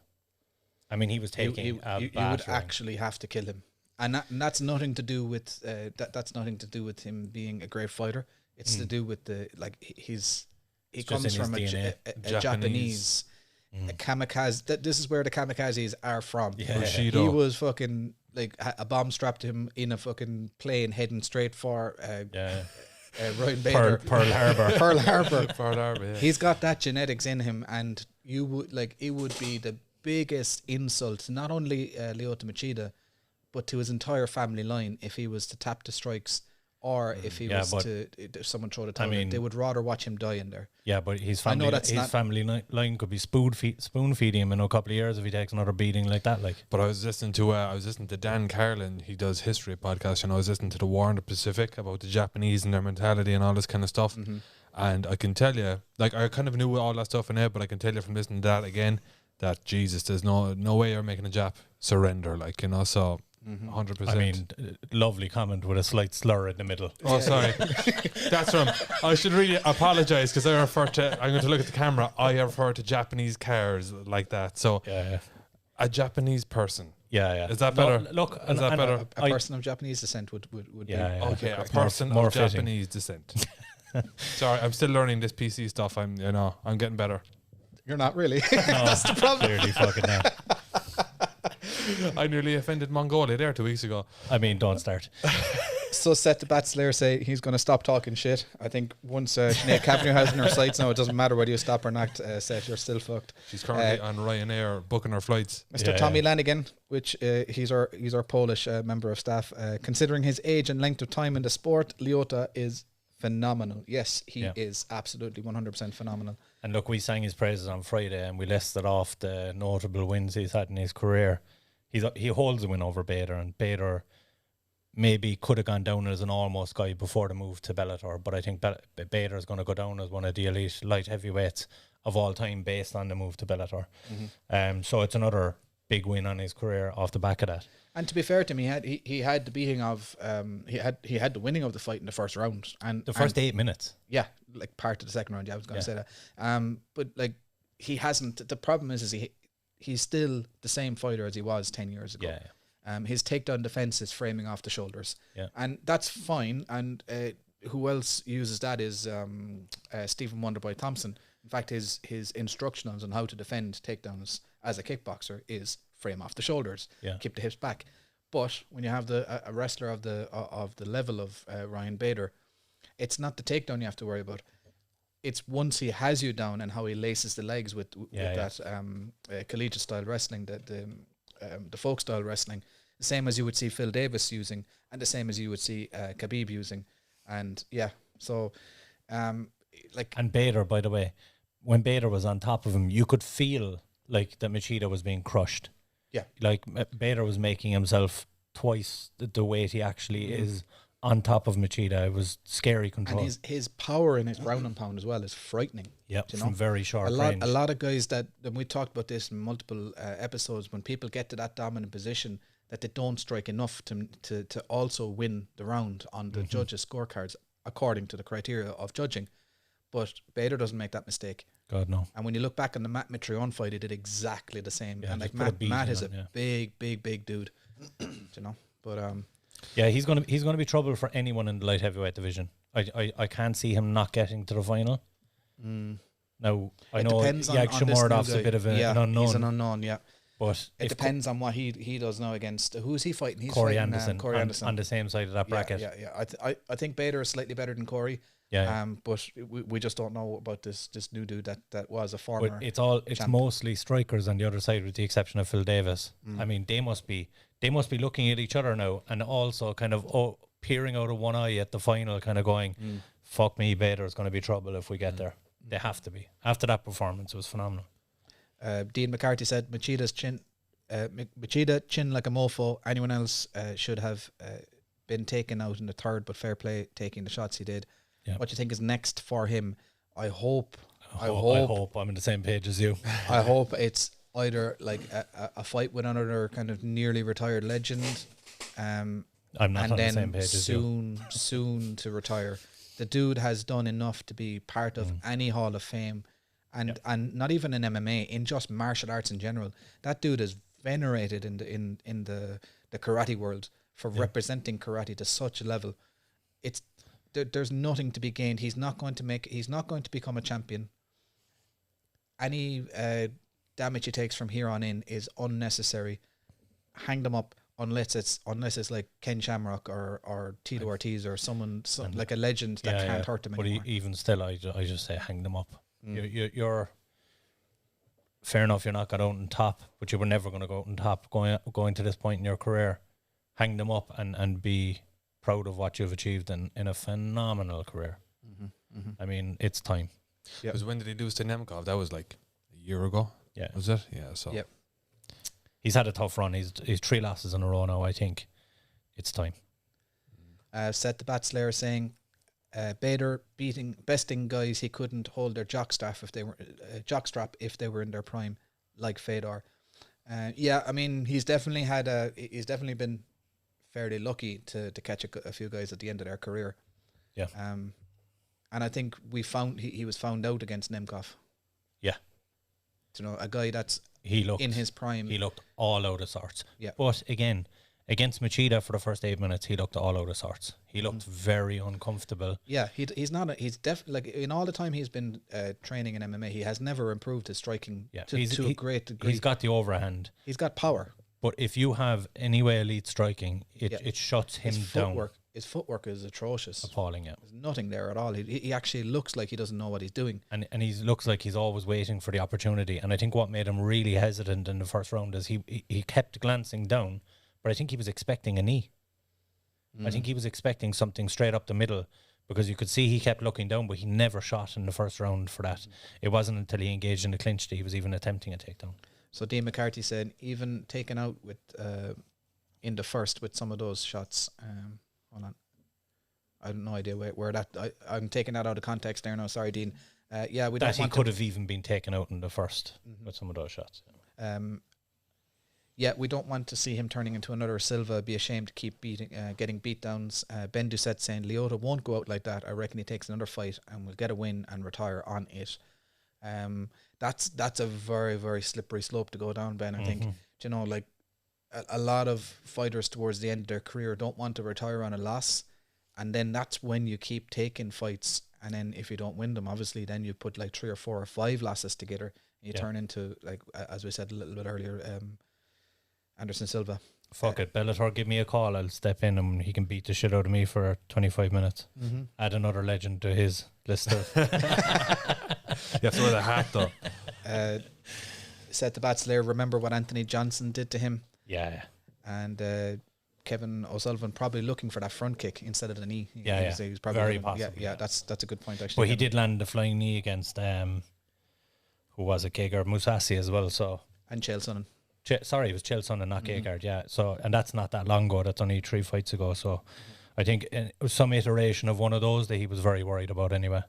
I mean, he was taking you would actually have to kill him, and that's nothing to do with that's nothing to do with him being a great fighter. It's to do with he comes from a Japanese kamikaze. This is where the kamikazes are from. Yeah. Bushido. He was fucking like a bomb strapped to him in a fucking plane heading straight for Ryan Bader. Pearl Harbor. Pearl Harbor. Pearl Harbor, yeah. He's got that genetics in him, and you would it would be the biggest insult, not only Lyoto Machida, but to his entire family line if he was to tap the strikes, or if he was if someone throw the towel. They would rather watch him die in there. Yeah, but his family line could be spoon feeding him in a couple of years if he takes another beating like that. Like, but I was listening to Dan Carlin. He does history podcast, and I was listening to the War in the Pacific about the Japanese and their mentality and all this kind of stuff. And I can tell you, like, I kind of knew all that stuff in it, but I can tell you from listening to that again that Jesus, there's no way you're making a Jap surrender. Like, you know, so 100%. I mean, lovely comment with a slight slur in the middle. Oh, sorry. That's from. I should really apologize because I'm going to look at the camera. I refer to Japanese cars like that. So, a Japanese person Yeah. Is that No, better? look, Is that better? A person of Japanese descent would Yeah, be yeah. Okay, a correct. person more of fitting. Japanese descent. Sorry, I'm still learning this PC stuff. I'm getting better. You're not really. No, That's the problem. clearly fucking not. I nearly offended Mongolia there 2 weeks ago. I mean, don't start. So Seth the Bat Slayer say he's going to stop talking shit. I think once Sinead Kavanagh has in her sights now, it doesn't matter whether you stop or not, Seth, you're still fucked. She's currently on Ryanair booking her flights. Mr. Tommy Lanigan, which he's our Polish member of staff. Considering his age and length of time in the sport, Lyoto is phenomenal. Yes, he is absolutely 100% phenomenal. And look, we sang his praises on Friday, and we listed off the notable wins he's had in his career. He holds a win over Bader, and Bader maybe could have gone down as an almost guy before the move to Bellator, but I think Bader is going to go down as one of the elite light heavyweights of all time based on the move to Bellator. So it's another big win on his career off the back of that. And to be fair to him, he had the beating of he had the winning of the fight in the first round, and The first 8 minutes. yeah, like part of the second round. Yeah, I was going to say that. But like he hasn't. The problem is he's still the same fighter as he was 10 years ago. His takedown defense is framing off the shoulders, and that's fine. And who else uses that is Stephen Wonderboy Thompson. In fact, his instructions on how to defend takedowns as a kickboxer is frame off the shoulders, keep the hips back. But when you have a wrestler of the level of Ryan Bader, it's not the takedown you have to worry about. It's once he has you down and how he laces the legs with that collegiate style wrestling, the folk style wrestling, the same as you would see Phil Davis using, and the same as you would see Khabib using, and And Bader, by the way, when Bader was on top of him, you could feel like that Machida was being crushed. Yeah, like Bader was making himself twice the weight he actually is on top of Machida. It was scary control. and his power in his ground and pound as well is frightening. Yeah, you from know? very short range. A lot of guys that, and we talked about this in multiple episodes, when people get to that dominant position, that they don't strike enough to also win the round on the judges' scorecards according to the criteria of judging. But Bader doesn't make that mistake. God, no. And when you look back on the Matt Mitrione fight, he did exactly the same. Yeah, and like just put a beat Matt in is him, a big dude, you know. But yeah, he's gonna be trouble for anyone in the light heavyweight division. I can't see him not getting to the final. Now I know Yag Shamordov's a bit of an unknown. He's an unknown, yeah. But it depends on what he does now against who's he fighting. He's Corey fighting, Anderson, Corey Anderson on the same side of that bracket. Yeah. I think Bader is slightly better than Corey. But we just don't know about this new dude that was a former. But it's mostly strikers on the other side, with the exception of Phil Davis. I mean, they must be looking at each other now, and also kind of peering out of one eye at the final, kind of going, "Fuck me, Bader's going to be trouble if we get there." They have to be. After that performance, it was phenomenal. Dean McCarthy said Machida chin like a mofo. Anyone else should have been taken out in the third, but fair play taking the shots he did. Yeah. What do you think is next for him? I hope I'm in the same page as you. I hope it's either like a fight with another kind of nearly retired legend, I'm not on the same page as you. Soon to retire. The dude has done enough to be part of any Hall of Fame, and not even in MMA, in just martial arts in general. That dude is venerated in the karate world for representing karate to such a level. There's nothing to be gained. He's not going to become a champion. Any damage he takes from here on in is unnecessary. Hang them up unless it's like Ken Shamrock or Tito Ortiz or someone like a legend that can't hurt him anymore. But even still, I just say hang them up. You're fair enough. You're not going out on top, but you were never going to go out on top going to this point in your career. Hang them up and be proud of what you've achieved in a phenomenal career. I mean, it's time. Because when did he lose to Nemkov? That was like a year ago. Yeah. Was it? Yeah. So. Yep. He's had a tough run. He's 3 losses in a row now. I think it's time. Seth the Bat Slayer saying Bader besting guys he couldn't hold their jockstrap if they were in their prime, like Fedor. I mean he's definitely been fairly lucky to catch a few guys at the end of their career. Yeah. And I think he was found out against Nemkov. Yeah. You know, a guy that's he looked in his prime. He looked all out of sorts. Yeah. But again, against Machida for the first 8 minutes, he looked all out of sorts. He looked very uncomfortable. Yeah, he's not. He's definitely like in all the time he's been training in MMA, he has never improved his striking to a great degree. He's got the overhand. He's got power. But if you have anyway elite striking, it shuts him down. His footwork is atrocious. Appalling, yeah. There's nothing there at all. He actually looks like he doesn't know what he's doing. And he looks like he's always waiting for the opportunity. And I think what made him really hesitant in the first round is he kept glancing down, but I think he was expecting a knee. I think he was expecting something straight up the middle, because you could see he kept looking down, but he never shot in the first round for that. It wasn't until he engaged in the clinch that he was even attempting a takedown. So Dean McCarthy said, even taken out with in the first with some of those shots. Hold on, I have no idea where that. I'm taking that out of context there now. Sorry, Dean. Yeah, we that he could have even been taken out in the first with some of those shots. Yeah, we don't want to see him turning into another Silva. Be ashamed to keep getting beatdowns. Ben Doucette saying Lyoto won't go out like that. I reckon he takes another fight and will get a win and retire on it. That's a very, very slippery slope to go down, Ben. I think, you know, like a lot of fighters towards the end of their career don't want to retire on a loss, and then that's when you keep taking fights, and then if you don't win them, obviously then you put like 3 or 4 or 5 losses together, and you turn into, like as we said a little bit earlier, Anderson Silva. Fuck it, Bellator, give me a call. I'll step in and he can beat the shit out of me for 25 minutes. Add another legend to his list of. You have to wear the hat though. Seth the Batslayer, remember what Anthony Johnson did to him? Yeah. And Kevin O'Sullivan probably looking for that front kick instead of the knee. He was probably very possible. Yeah, that's a good point actually. But he did land the flying knee against who was it, Gegard Mousasi as well. So and Chael Sonnen. Sorry, it was Chael Sonnen, not Gegard. Yeah. So and that's not that long ago. That's only 3 fights ago. So I think it was some iteration of one of those that he was very worried about anyway.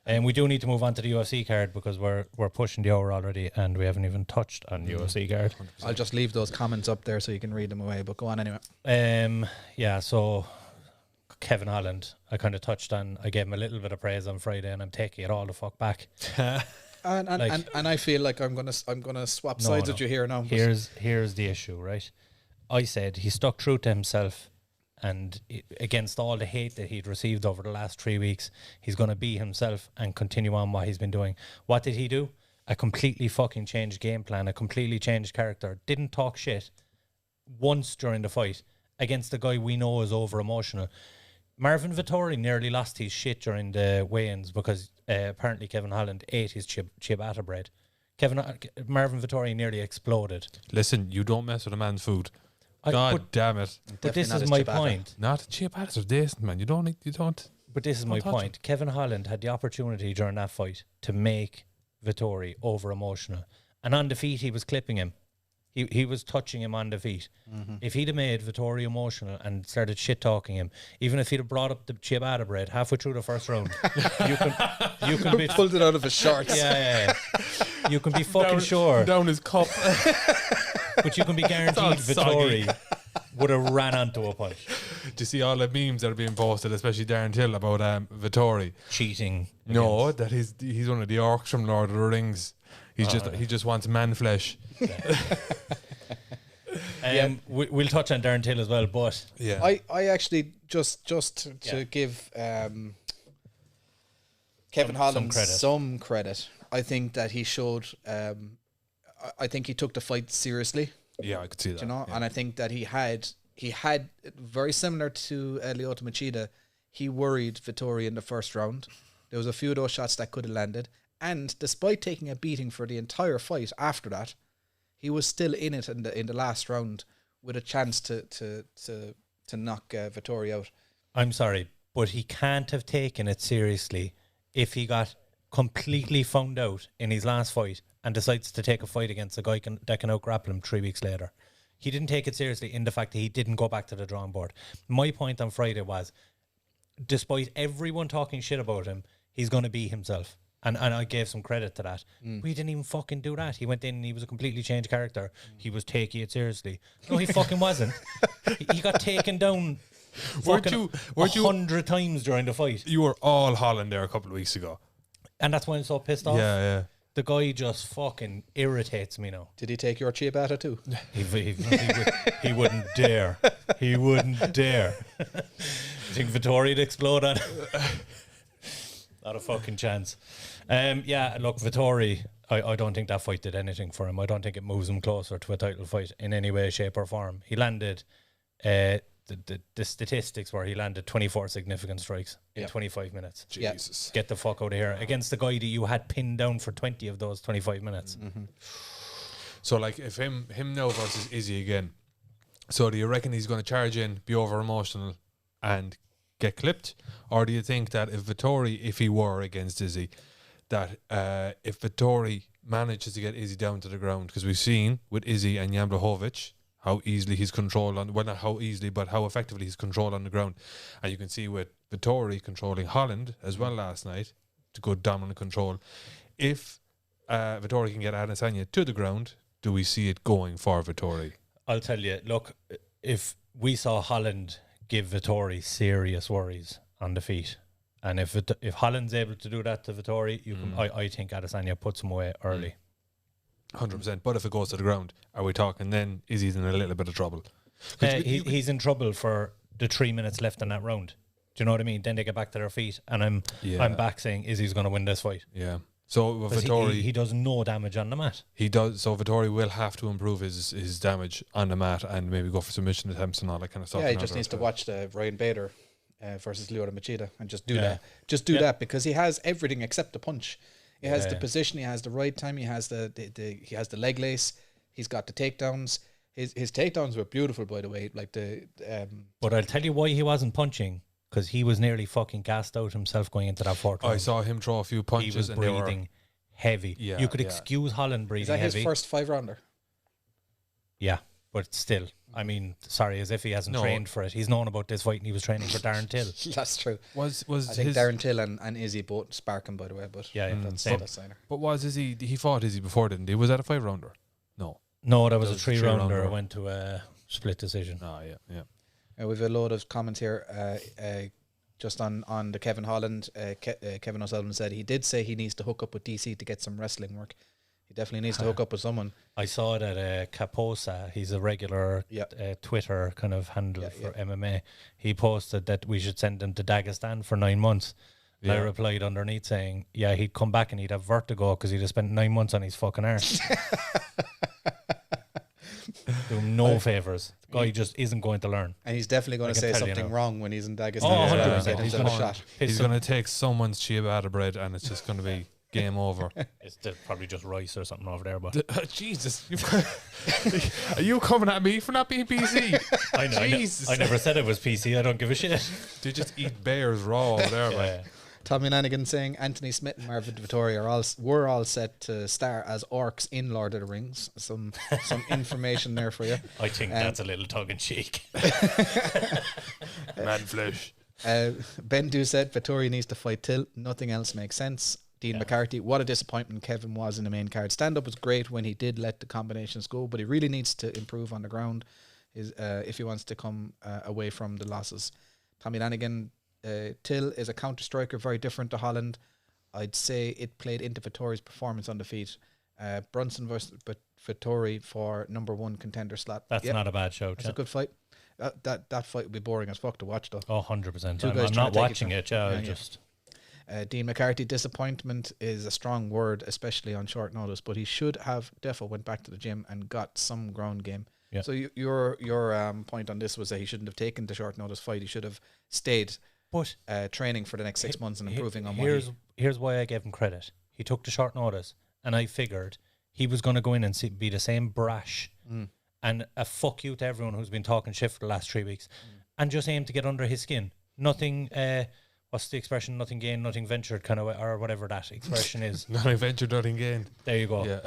And we do need to move on to the UFC card because we're pushing the hour already and we haven't even touched on UFC card. 100%. I'll just leave those comments up there so you can read them away, but go on anyway. Yeah, so Kevin Holland, I kind of touched on. I gave him a little bit of praise on Friday and I'm taking it all the fuck back. and I feel like I'm gonna swap sides with you here now. Here's the issue, right? I said he stuck true to himself. And against all the hate that he'd received over the last 3 weeks, he's going to be himself and continue on what he's been doing. What did he do? A completely fucking changed game plan, a completely changed character. Didn't talk shit once during the fight against the guy we know is over-emotional. Marvin Vettori nearly lost his shit during the weigh-ins because apparently Kevin Holland ate his ciabatta bread. Marvin Vettori nearly exploded. Listen, you don't mess with a man's food. God damn it! But this is my point. Not ciabattas are decent, man. You don't. But this is my point. Kevin Holland had the opportunity during that fight to make Vettori over emotional, and on the feet he was clipping him. He was touching him on the feet. If he'd have made Vettori emotional and started shit talking him, even if he'd have brought up the ciabatta bread halfway through the first round, you can be pulled it out of his shorts. Yeah. You can be fucking sure down his cup. But you can be guaranteed Vettori would have ran onto a punch. Do you see all the memes that are being posted, especially Darren Till, about Vettori cheating? No, that he's one of the orcs from Lord of the Rings. He just wants man flesh. We'll touch on Darren Till as well, but I actually just to give Kevin Holland some credit. I think that he showed. I think he took the fight seriously. Yeah, I could see that. You know, and I think that he had very similar to Lyoto Machida. He worried Vettori in the first round. There was a few of those shots that could have landed, and despite taking a beating for the entire fight after that, he was still in it in the last round with a chance to knock Vettori out. I'm sorry, but he can't have taken it seriously if he got completely found out in his last fight and decides to take a fight against a guy that can out-grapple him 3 weeks later. He didn't take it seriously in the fact that he didn't go back to the drawing board. My point on Friday was, despite everyone talking shit about him, he's going to be himself. And I gave some credit to that. But he didn't even fucking do that. He went in and he was a completely changed character. He was taking it seriously. No, he fucking wasn't. He got taken down 100 times during the fight. You were all Holland there a couple of weeks ago. And that's why I'm so pissed off. Yeah. The guy just fucking irritates me now. Did he take your ciabatta too? He wouldn't dare. He wouldn't dare. You think Vittoria'd explode on? Not a fucking chance. Yeah, look, Vittori, I don't think that fight did anything for him. I don't think it moves him closer to a title fight in any way, shape or form. He landed, the statistics were he landed 24 significant strikes in 25 minutes. Jesus. Get the fuck out of here. Against the guy that you had pinned down for 20 of those 25 minutes. So, like, if him now versus Izzy again, so do you reckon he's going to charge in, be over emotional, and get clipped? Or do you think that if he were against Izzy, that if Vittori manages to get Izzy down to the ground, because we've seen with Izzy and Jan Blachowicz how easily he's controlled on, well, not how easily, but how effectively he's controlled on the ground. And you can see with Vittori controlling Holland as well last night, to good dominant control. If Vittori can get Adesanya to the ground, do we see it going for Vittori? I'll tell you, look, if we saw Holland give Vittori serious worries on the feet, and if Holland's able to do that to Vittori, I think Adesanya puts him away early. 100%. But if it goes to the ground, are we talking then Izzy's in a little bit of trouble? He's in trouble for the 3 minutes left in that round. Do you know what I mean? Then they get back to their feet, and I'm back saying Izzy's going to win this fight. Yeah. So Vittori, he does no damage on the mat. He does. So Vittori will have to improve his damage on the mat and maybe go for submission attempts and all that kind of stuff. Yeah, he just needs to watch the Ryan Bader versus Lyoto Machida and just do that. Just do that, because he has everything except the punch. He has the position. He has the right time. He has he has the leg lace. He's got the takedowns. His takedowns were beautiful, by the way. Like But I'll tell you why he wasn't punching, because he was nearly fucking gassed out himself going into that fourth round. I saw him throw a few punches. He was breathing heavy. Yeah, you could excuse Holland breathing heavy. Is that heavy. his first 5-rounder? Yeah, but still, I mean, sorry, as if he hasn't trained for it. He's known about this fight and he was training for Darren Till. That's true. I think Darren Till and Izzy both sparking, by the way. But that's signer. But was Izzy? He fought Izzy before, didn't he? Was that a 5-rounder? No, that was a 3-rounder. It went to a split decision. Oh yeah. We've a load of comments here. Just on the Kevin Holland, Kevin O'Sullivan said he did say he needs to hook up with DC to get some wrestling work. He definitely needs to hook up with someone. I saw that Caposa, he's a regular Twitter kind of handle for MMA. He posted that we should send him to Dagestan for 9 months. I replied underneath saying, yeah, he'd come back and he'd have vertigo because he'd have spent 9 months on his fucking arse. Do him no favours. The guy just isn't going to learn. And he's definitely going to say something wrong when he's in Dagestan. Oh, 100%. He's going to take someone's ciabatta bread and it's just going to be game over. It's probably just rice or something over there. But Jesus, are you coming at me for not being PC? I know. I never said it was PC. I don't give a shit. They just eat bears raw over there. Yeah. Tommy Lanigan saying Anthony Smith and Marvin Vittori were all set to star as orcs in Lord of the Rings. Some information there for you. I think that's a little tongue in cheek. Man flesh. Ben Du said Vittori needs to fight Till. Nothing else makes sense. Dean McCarthy, what a disappointment Kevin was in the main card. Stand-up was great when he did let the combinations go, but he really needs to improve on the ground if he wants to come away from the losses. Tommy Lanigan, Till is a counter-striker, very different to Holland. I'd say it played into Vittori's performance on the feet. Brunson versus Vittori for number 1 contender slot. That's not a bad show. It's a good fight. That fight would be boring as fuck to watch, though. Oh, 100%. I'm not watching it. Dean McCarthy, disappointment is a strong word, especially on short notice, but he should have defo went back to the gym and got some ground game. Yeah. So your point on this was that he shouldn't have taken the short notice fight. He should have stayed training for the next 6 months and improving on here's why I gave him credit. He took the short notice, and I figured he was going to go in and be the same brash and a fuck you to everyone who's been talking shit for the last 3 weeks and just aim to get under his skin. Nothing, what's the expression? Nothing gained, nothing ventured, kind of, or whatever that expression is. Nothing ventured, nothing gained. There you go. Yeah.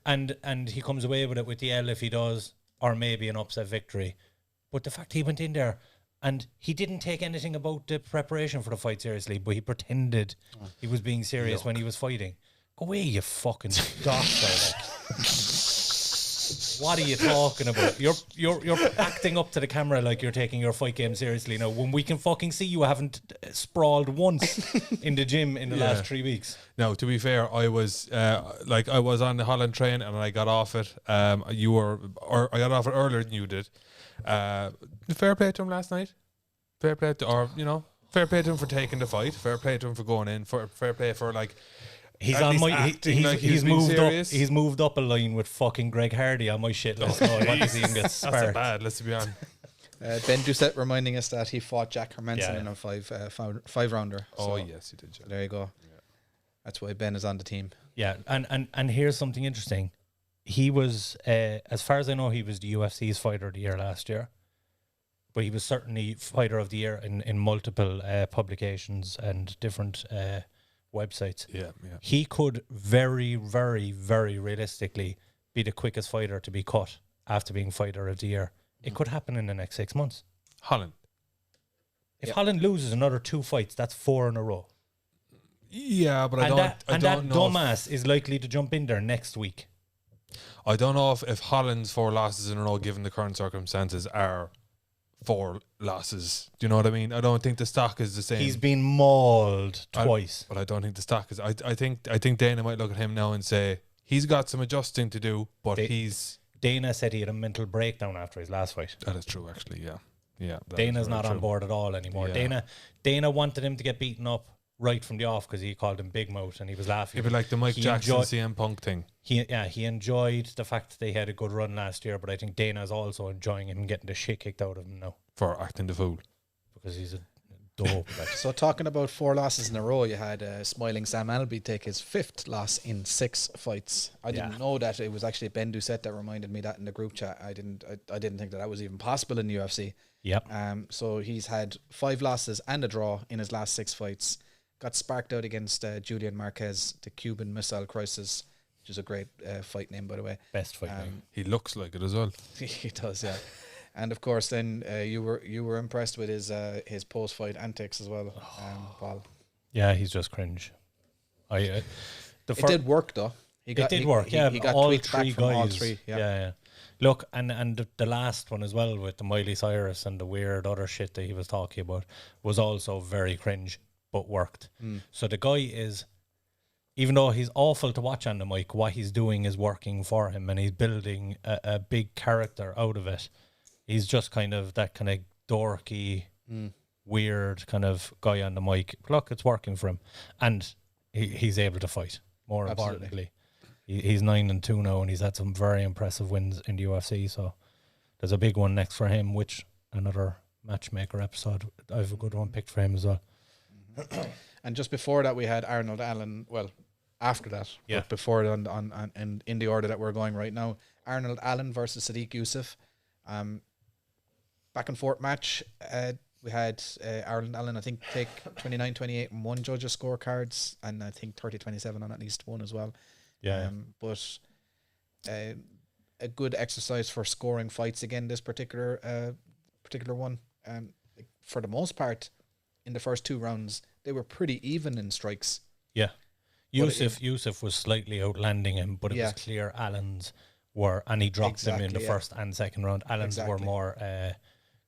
And he comes away with it with the L if he does, or maybe an upset victory. But the fact he went in there and he didn't take anything about the preparation for the fight seriously, but he pretended he was being serious when he was fighting. Go away, you fucking doctor. What are you talking about? You're acting up to the camera like you're taking your fight game seriously now. When we can fucking see you haven't sprawled once in the gym in the last 3 weeks. No, to be fair, I was I was on the Holland train and I got off it. I got off it earlier than you did. Fair play to him last night. Fair play to him for taking the fight. Fair play to him for going in. Fair play for like. He's on my. He's moved serious. up. He's moved up a line with fucking Greg Hardy on my shit list. No, I want to see him get That's sparked. not bad. Let's be honest. Ben Doucette reminding us that he fought Jack Hermanson in a five rounder. Oh So yes, he did. so there you go. Yeah. That's why Ben is on the team. Yeah, and here's something interesting. He was, as far as I know, he was the UFC's fighter of the year last year. But he was certainly fighter of the year in multiple publications and different websites. Yeah. He could very, very, very realistically be the quickest fighter to be cut after being fighter of the year. It could happen in the next 6 months. Holland. If Holland loses another 2 fights, that's 4 in a row. Yeah, but I That don't know. dumbass is likely to jump in there next week. I don't know if Holland's 4 losses in a row, given the current circumstances, are 4 losses. Do you know what I mean? I don't think the stock is the same. He's been mauled twice. But I don't think the stock is. I think Dana might look at him now and say he's got some adjusting to do, but Dana said he had a mental breakdown after his last fight. That is true, actually. Yeah. Dana's not on board at all anymore. Yeah. Dana wanted him to get beaten up right from the off because he called him Big Mouth and he was laughing. It'd be like the Mike Jackson CM Punk thing. He enjoyed the fact that they had a good run last year, but I think Dana's also enjoying him getting the shit kicked out of him now For acting the fool. because he's a dope. So talking about 4 losses in a row, you had Smiling Sam Alby take his 5th loss in 6 fights. I didn't know that. It was actually Ben Doucette that reminded me that in the group chat. I didn't think that was even possible in the UFC. Yep. So he's had 5 losses and a draw in his last 6 fights. Got sparked out against Julian Marquez, the Cuban Missile Crisis, which is a great fight name, by the way. Best fight name. He looks like it as well. He does, yeah. And of course, then you were impressed with his post-fight antics as well, Paul. Yeah, he's just cringe. It did work though. It did work. He got all tweets 3 back from guys. all 3. Yeah. Look, and the last one as well with the Miley Cyrus and the weird other shit that he was talking about was also very cringe, but worked. So the guy is, even though he's awful to watch on the mic, what he's doing is working for him and he's building a big character out of it. He's just kind of that kind of dorky, weird kind of guy on the mic. Look, it's working for him. And he's able to fight, more importantly. He's 9-2 now and he's had some very impressive wins in the UFC. So there's a big one next for him, which another matchmaker episode. I have a good one picked for him as well. And just before that, we had Arnold Allen. Well, after that, but before it and in the order that we're going right now, Arnold Allen versus Sadiq Youssef. Back and forth match. We had Arnold Allen, I think, take 29-28 and 1 judges' scorecards, and I think 30-27 on at least 1 as well. But a good exercise for scoring fights again. This particular one, for the most part, in the first 2 rounds, they were pretty even in strikes. Yeah, Youssef was slightly outlanding him, but it was clear Allen's were, and he dropped them in the first and second round. Allen's were more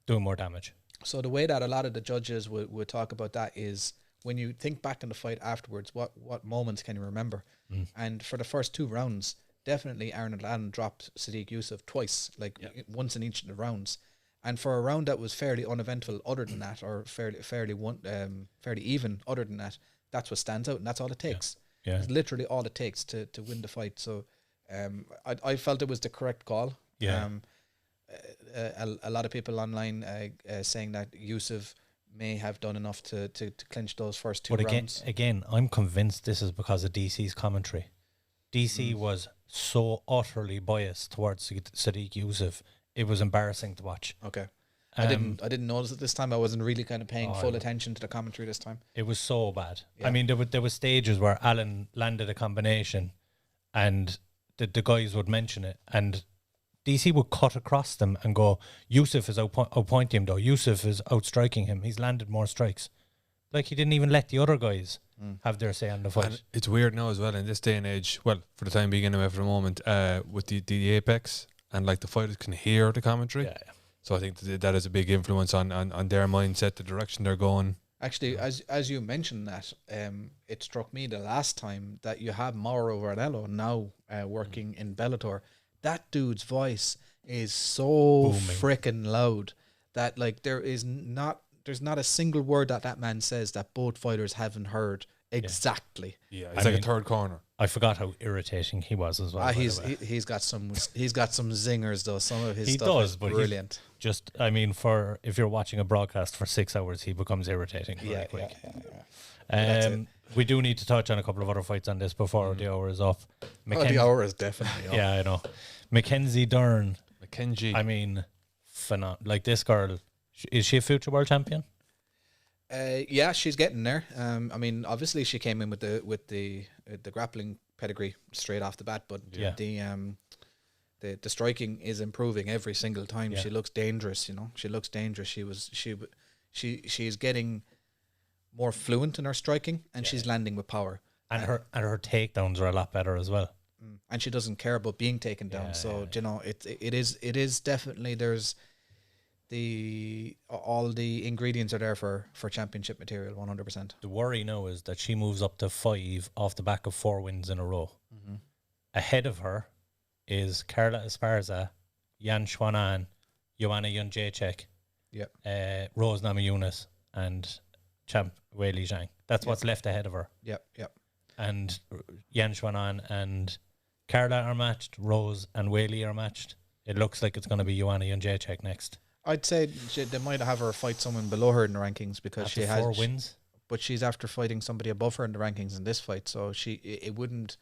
doing more damage. So the way that a lot of the judges would talk about that is when you think back on the fight afterwards, what moments can you remember? And for the first 2 rounds, definitely Arnold Allen dropped Sadiq Youssef twice, once in each of the rounds. And for a round that was fairly uneventful other than that, or fairly even other than that, that's what stands out, and that's all it takes. Yeah. It's literally all it takes to win the fight. So I felt it was the correct call. Yeah. A lot of people online saying that Youssef may have done enough to clinch those first 2 rounds. But again, I'm convinced this is because of DC's commentary. DC was so utterly biased towards Sadiq Youssef. It was embarrassing to watch. Okay. I didn't notice it this time. I wasn't really kind of paying full attention to the commentary this time. It was so bad. Yeah. I mean, there were stages where Allen landed a combination and the guys would mention it and DC would cut across them and go, Youssef is outpointing him though. Youssef is outstriking him. He's landed more strikes. Like he didn't even let the other guys have their say on the fight. And it's weird now as well in this day and age, well, for the time being anyway, for the moment, with the Apex, and like the fighters can hear the commentary. Yeah. So I think that is a big influence on their mindset, the direction they're going. Actually, as you mentioned that, it struck me the last time that you have Mauro Ranello now working in Bellator. That dude's voice is so freaking loud that like there's not a single word that man says that both fighters haven't heard exactly. Yeah, it's like a third corner. I forgot how irritating he was as well. He's got some zingers though. Some of his He stuff does, is but brilliant. For if you're watching a broadcast for 6 hours, he becomes irritating very quick. We do need to touch on a couple of other fights on this before the hour is up. The hour is definitely up. Yeah, I know. Mackenzie Dern. Mackenzie. I mean, like this girl, is she a future world champion? Yeah, she's getting there. I mean, obviously she came in with the grappling pedigree straight off the bat, but the striking is improving every single time. She looks dangerous. She looks dangerous. She's getting more fluent in her striking, and she's landing with power. And her takedowns are a lot better as well. And she doesn't care about being taken down. It is definitely there's all the ingredients are there for championship material, 100%. The worry now is that she moves up to 5 off the back of 4 wins in a row. Mm-hmm. Ahead of her is Carla Esparza, Yan Xuanan, Joanna Jędrzejczyk, Rose Namajunas, and champ Weili Zhang. That's what's left ahead of her. Yep. And Yan Xuanan and Carla are matched, Rose and Weili are matched. It looks like it's going to be Joanna Jędrzejczyk next. I'd say they might have her fight someone below her in the rankings because After she has 4 wins. But she's after fighting somebody above her in the rankings in this fight, so it wouldn't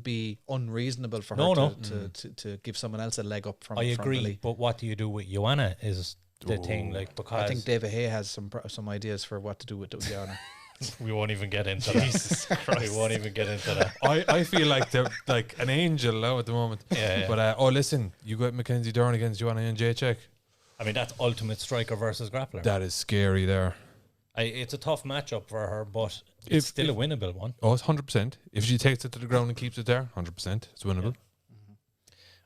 be unreasonable for her to give someone else a leg up from. I agree, from but what do you do with Joanna is the thing. Like, because I think David Hay has some ideas for what to do with Joanna. We won't even get into that. Jesus Christ. We won't even get into that. I feel like they're like an angel now at the moment. Yeah. But listen, you got Mackenzie Dern against Joanna Jędrzejczyk. I mean, that's ultimate striker versus grappler. That is scary there. It's a tough matchup for her, but it's still a winnable one. Oh, it's 100%. If she takes it to the ground and keeps it there, 100%, it's winnable.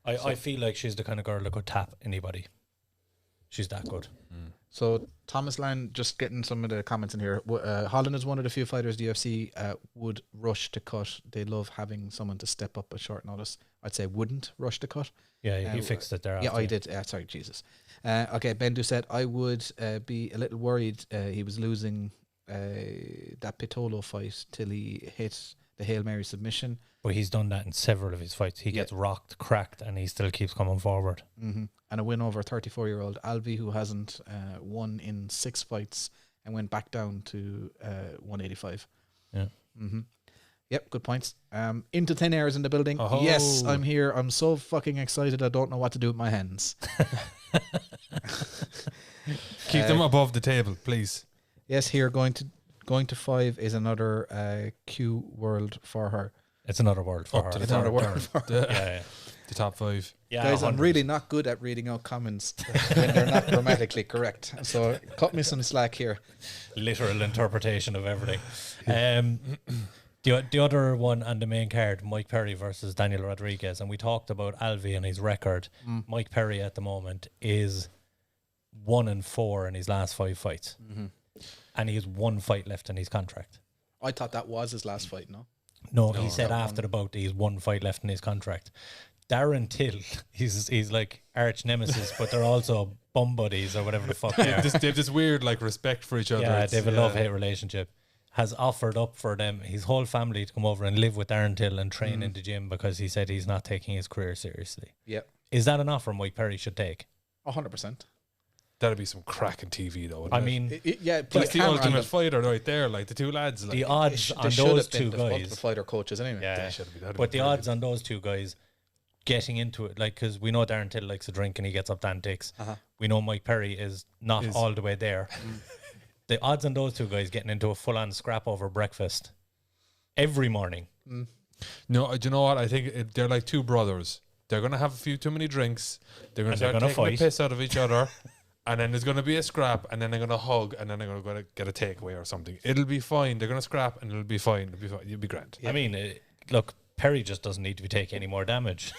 Yeah. I feel like she's the kind of girl that could tap anybody. She's that good. So Thomas Lyon, just getting some of the comments in here. Holland is one of the few fighters the UFC would rush to cut. They love having someone to step up at short notice. I'd say wouldn't rush to cut. Yeah, he fixed it there. Yeah, I did. Sorry, Jesus. Okay, Ben said I would be a little worried. He was losing that Pitolo fight till he hit the Hail Mary submission. But he's done that in several of his fights. He gets rocked, cracked, and he still keeps coming forward. Mm-hmm. And a win over 34-year-old Alvi, who hasn't won in 6 fights and went back down to 185. Yeah. Mm-hmm. Yep, good points. Into 10 hours in the building. Oh. Yes, I'm here. I'm so fucking excited. I don't know what to do with my hands. Keep them above the table, please. Yes, here going to 5 is another Q world for her. It's another world for her. It's another world for her. Yeah. The top 5. Yeah, guys, 100%. I'm really not good at reading out comments when they're not grammatically correct. So cut me some slack here. Literal interpretation of everything. The other one on the main card, Mike Perry versus Daniel Rodriguez, and we talked about Alvi and his record. Mike Perry at the moment is 1-4 in his last 5 fights, and he has 1 fight left in his contract. I thought that was his last fight. No, he said after the bout he's 1 fight left in his contract. Darren Till, he's like arch nemesis, but they're also bum buddies or whatever the fuck they are. They have this weird like respect for each other. Yeah, they have a love-hate relationship. Has offered up for them, his whole family, to come over and live with Darren Till and train in the gym because he said he's not taking his career seriously. Yep. Is that an offer Mike Perry should take? 100%. That'd be some cracking TV though. I mean, that's the ultimate fighter right there. Like the two lads. Like, the odds on those two guys. The fighter coaches anyway. Yeah, they should be. But the odds on those two guys getting into it, like, because we know Darren Till likes to drink and he gets up to antics. We know Mike Perry is not all the way there. The odds on those two guys getting into a full-on scrap over breakfast every morning. No, do you know what? I think they're like two brothers. They're going to have a few too many drinks. They're going to start taking the piss out of each other. And then there's going to be a scrap. And then they're going to hug. And then they're going to get a takeaway or something. It'll be fine. They're going to scrap and it'll be fine. You'll be grand. I mean, look, Perry just doesn't need to be taking any more damage.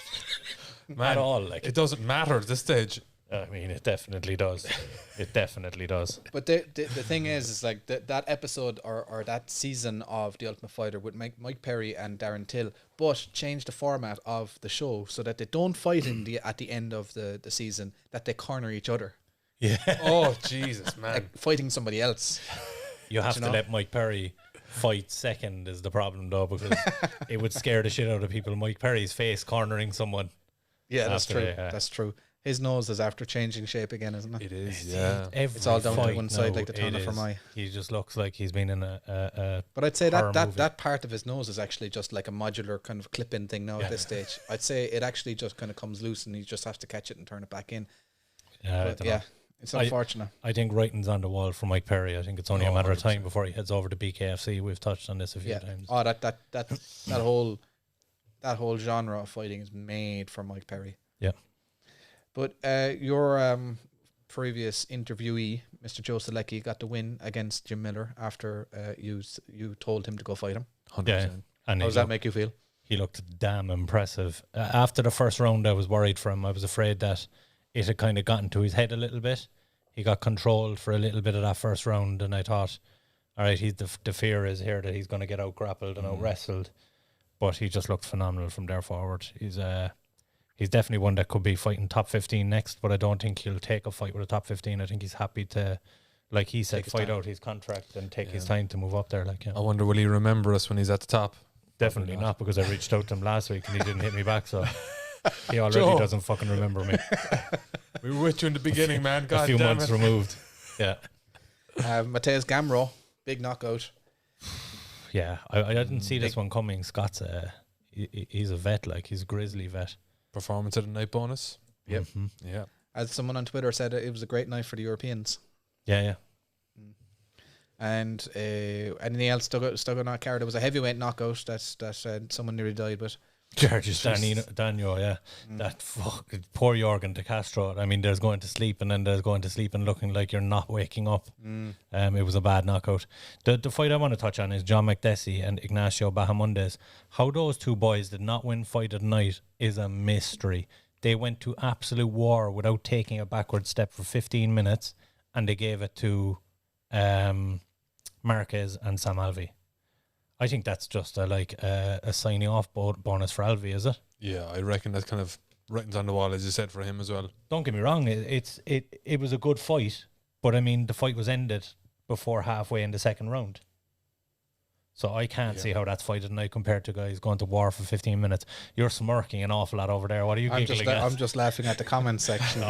Man, at all. Like, it doesn't matter at this stage. I mean, it definitely does. It definitely does. But the thing is like that episode or that season of The Ultimate Fighter would make Mike Perry and Darren Till, but change the format of the show so that they don't fight at the end of the season, that they corner each other. Yeah. Oh, Jesus, man. Like fighting somebody else. You have to know? let Mike Perry fight second is the problem, though, because it would scare the shit out of people. Mike Perry's face cornering someone. Yeah, that's After true. they, That's true. His nose is after changing shape again, isn't it? It is, yeah. It's all down to fight one side, now, like the Tana it from is. I. He just looks like he's been in a But I'd say horror that movie. that part of his nose is actually just like a modular kind of clip-in thing now at this stage. I'd say it actually just kind of comes loose and you just have to catch it and turn it back in. Yeah, I But don't yeah, know. it's unfortunate. I think writing's on the wall for Mike Perry. I think it's only a matter of time before he heads over to BKFC. We've touched on this a few Yeah. times. Oh, that whole genre of fighting is made for Mike Perry. Yeah. But your previous interviewee, Mr. Joe Selecki, got the win against Jim Miller after you told him to go fight him. 100%. Yeah. And How does that make you feel? he looked damn impressive. After the first round, I was worried for him. I was afraid that it had kind of gotten to his head a little bit. He got controlled for a little bit of that first round, and I thought, all right, the fear is here that he's going to get out grappled and out wrestled. But he just looked phenomenal from there forward. He's definitely one that could be fighting top 15 next, but I don't think he'll take a fight with a top 15. I think he's happy to, like he said, fight out his contract and take his time to move up there. Like, I wonder, will he remember us when he's at the top? definitely not, because I reached out to him last week and he didn't hit me back, so he already doesn't fucking remember me. We were with you in the beginning, man. God a few damn months it. removed. Yeah. Mateus Gamro, big knockout. Yeah, I didn't see this one coming. Scott's he's a vet, like he's a grizzly vet. Performance of the night bonus. Yep. Yeah. As someone on Twitter said, it was a great night for the Europeans. Yeah. And anything else stuck on that card? There was a heavyweight knockout that someone nearly died with. Georges Danio, yeah. That fucking poor Jorgen de Castro. I mean, there's going to sleep and then there's going to sleep and looking like you're not waking up. It was a bad knockout. The fight I want to touch on is John McDessie and Ignacio Bahamondes. How those two boys did not win fight of the night is a mystery. They went to absolute war without taking a backward step for 15 minutes, and they gave it to Marquez and Sam Alvey. I think that's just a signing off bonus for Alvey, is it? Yeah, I reckon that's kind of writings on the wall, as you said, for him as well. Don't get me wrong, it was a good fight, but I mean the fight was ended before halfway in the second round. So I can't see how that's fight of the night compared to guys going to war for 15 minutes. You're smirking an awful lot over there. What are you giggling at? I'm just laughing at the comment section.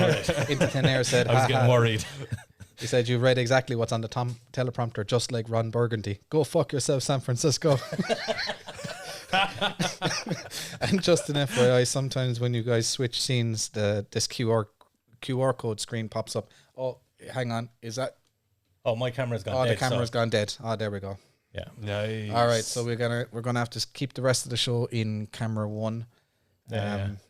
Into Thin Air said, I was getting worried. He said, you read exactly what's on the teleprompter, just like Ron Burgundy. Go fuck yourself, San Francisco. And just an FYI, sometimes when you guys switch scenes, this QR code screen pops up. Oh, hang on. Is that? Oh, my camera's gone Oh, dead. the camera's gone dead. Oh, there we go. Yeah. Nice. All right, so we're gonna have to keep the rest of the show in camera one.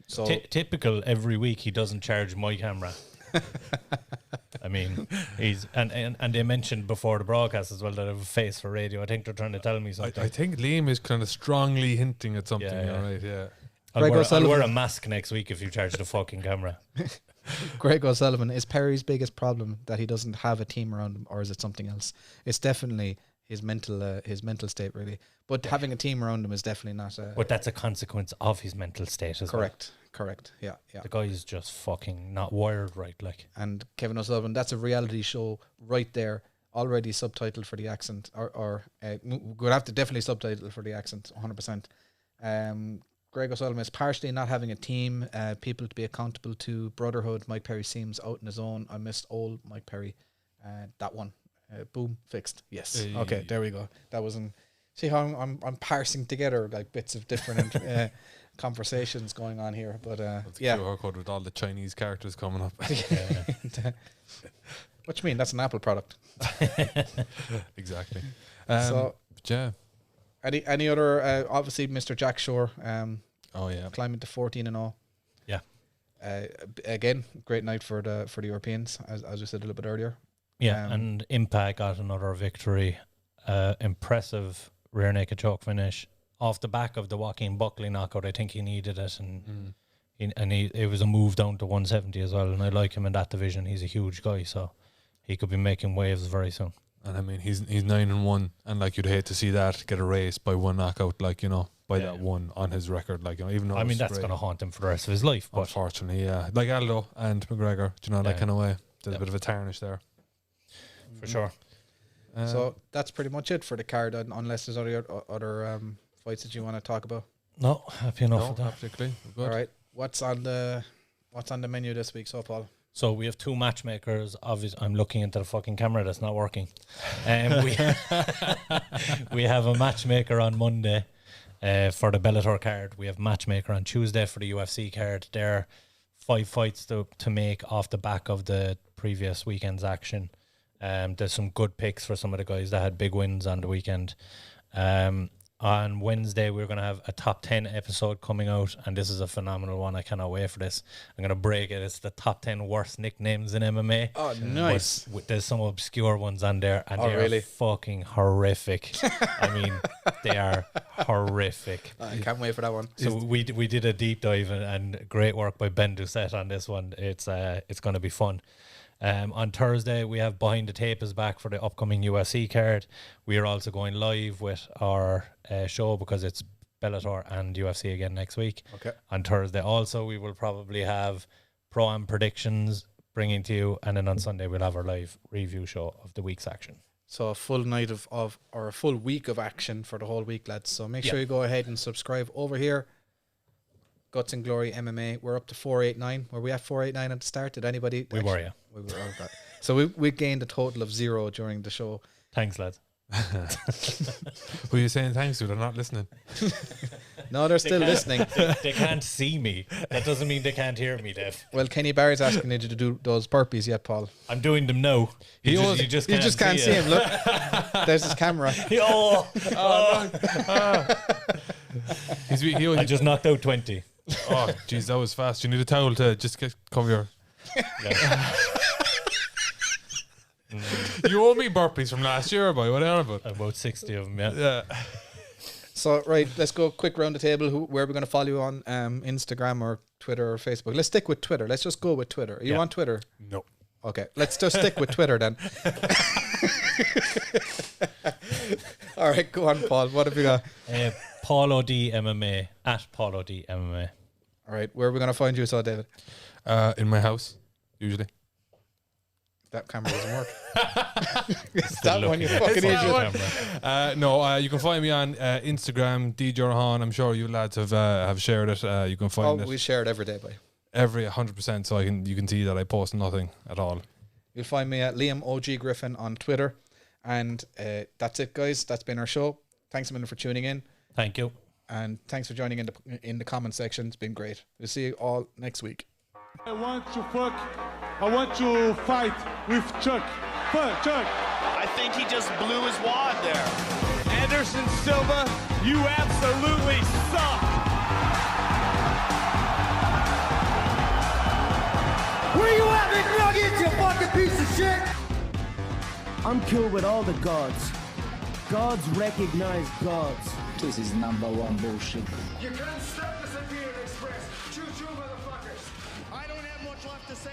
So Typical every week he doesn't charge my camera. I mean, he's and they mentioned before the broadcast as well that I have a face for radio. I think they're trying to tell me something. I think Liam is kind of strongly hinting at something. Yeah. All right, yeah. I'll wear a mask next week if you charge the fucking camera. Greg O'Sullivan, is Perry's biggest problem that he doesn't have a team around him, or is it something else? It's definitely his mental state, really. But having a team around him is definitely not. But that's a consequence of his mental state as well. Correct. Yeah. The guy is just fucking not wired right, like. And Kevin O'Sullivan, that's a reality show right there, already subtitled for the accent, or we'd have to definitely subtitle for the accent, 100%. Greg O'Sullivan is partially not having a team, people to be accountable to, brotherhood. Mike Perry seems out on his own. I missed old Mike Perry. That one. Boom, fixed. Yes. Hey. Okay, there we go. That wasn't. See how I'm parsing together like bits of different conversations going on here, but yeah. QR code with all the Chinese characters coming up. What you mean? That's an Apple product. Exactly. So yeah. any other? Obviously, Mr. Jack Shore. Oh yeah. Climbing to 14-0. Yeah. Again, great night for the Europeans, as we said a little bit earlier. Yeah, and Impact got another victory. Impressive rear naked choke finish off the back of the Joaquin Buckley knockout. I think he needed it, and It was a move down to 170 as well, and I like him in that division. He's a huge guy, so he could be making waves very soon. And I mean, he's 9-1, and like you'd hate to see that get erased by one knockout, like by that one on his record, like even though I mean that's going to haunt him for the rest of his life. But unfortunately, yeah, like Aldo and McGregor, that kind of way. There's a bit of a tarnish there, for sure. So that's pretty much it for the card, unless there's other fights that you want to talk about. No, happy enough with that. Not particularly. Good. All right, what's on the menu this week, so Paul? So we have two matchmakers. Obviously, I'm looking into the fucking camera that's not working. We have a matchmaker on Monday for the Bellator card. We have matchmaker on Tuesday for the UFC card. There are 5 fights to make off the back of the previous weekend's action. There's some good picks for some of the guys that had big wins on the weekend. On Wednesday, we're going to have a top 10 episode coming out, and this is a phenomenal one. I cannot wait for this. I'm going to break it. It's the top 10 worst nicknames in MMA. Oh, nice. There's some obscure ones on there, and they're really? fucking horrific. I mean, they are horrific. I can't wait for that one. So we did a deep dive, and great work by Ben Doucette on this one. It's going to be fun. On Thursday, we have Behind the Tape is back for the upcoming UFC card. We are also going live with our show because it's Bellator and UFC again next week. Okay. On Thursday also, we will probably have Pro-Am predictions bringing to you, and then on Sunday we'll have our live review show of the week's action. So a full night or a full week of action for the whole week, lads. So make sure you go ahead and subscribe over here. Guts and Glory MMA. We're up to 489. Were we at 489 at the start? Did anybody? We were, yeah. We were. Okay. So we gained a total of 0 during the show. Thanks, lads. Who are you saying thanks to? They're not listening. No, they're still listening. They can't see me. That doesn't mean they can't hear me, Dave. Well, Kenny Barry's asking you to do those burpees yet, Paul. I'm doing them now. You just can't see him. Look, there's his camera. I just knocked out 20. Oh, jeez, that was fast. You need a towel to just cover your... You owe me burpees from last year, boy. What are about? About 60 of them, yeah. Yeah. So, right, let's go quick round the table. Where are we going to follow you on? Instagram or Twitter or Facebook? Let's stick with Twitter. Let's just go with Twitter. Are you on Twitter? No. Okay, let's just stick with Twitter then. All right, go on, Paul. What have you got? Paul OD MMA, at Paul OD MMA. All right, where are we going to find you, David? In my house, usually. That camera doesn't work. It's that one, you fucking idiot. No, you can find me on Instagram, DJ Rahan. I'm sure you lads have shared it. You can find it. We share it every day, boy. Every 100%, so you can see that I post nothing at all. You'll find me at Liam OG Griffin on Twitter. And that's it, guys. That's been our show. Thanks a million for tuning in. Thank you. And thanks for joining in the comment section. It's been great. We'll see you all next week. I want to fight with Chuck. Chuck. I think he just blew his wad there. Anderson Silva, you absolutely suck. Where you at, McNuggets, you fucking piece of shit? I'm cool with all the gods. Gods recognize gods. This is #1 bullshit. You can't stop us at the Express. Choo-choo, motherfuckers. I don't have much left to say.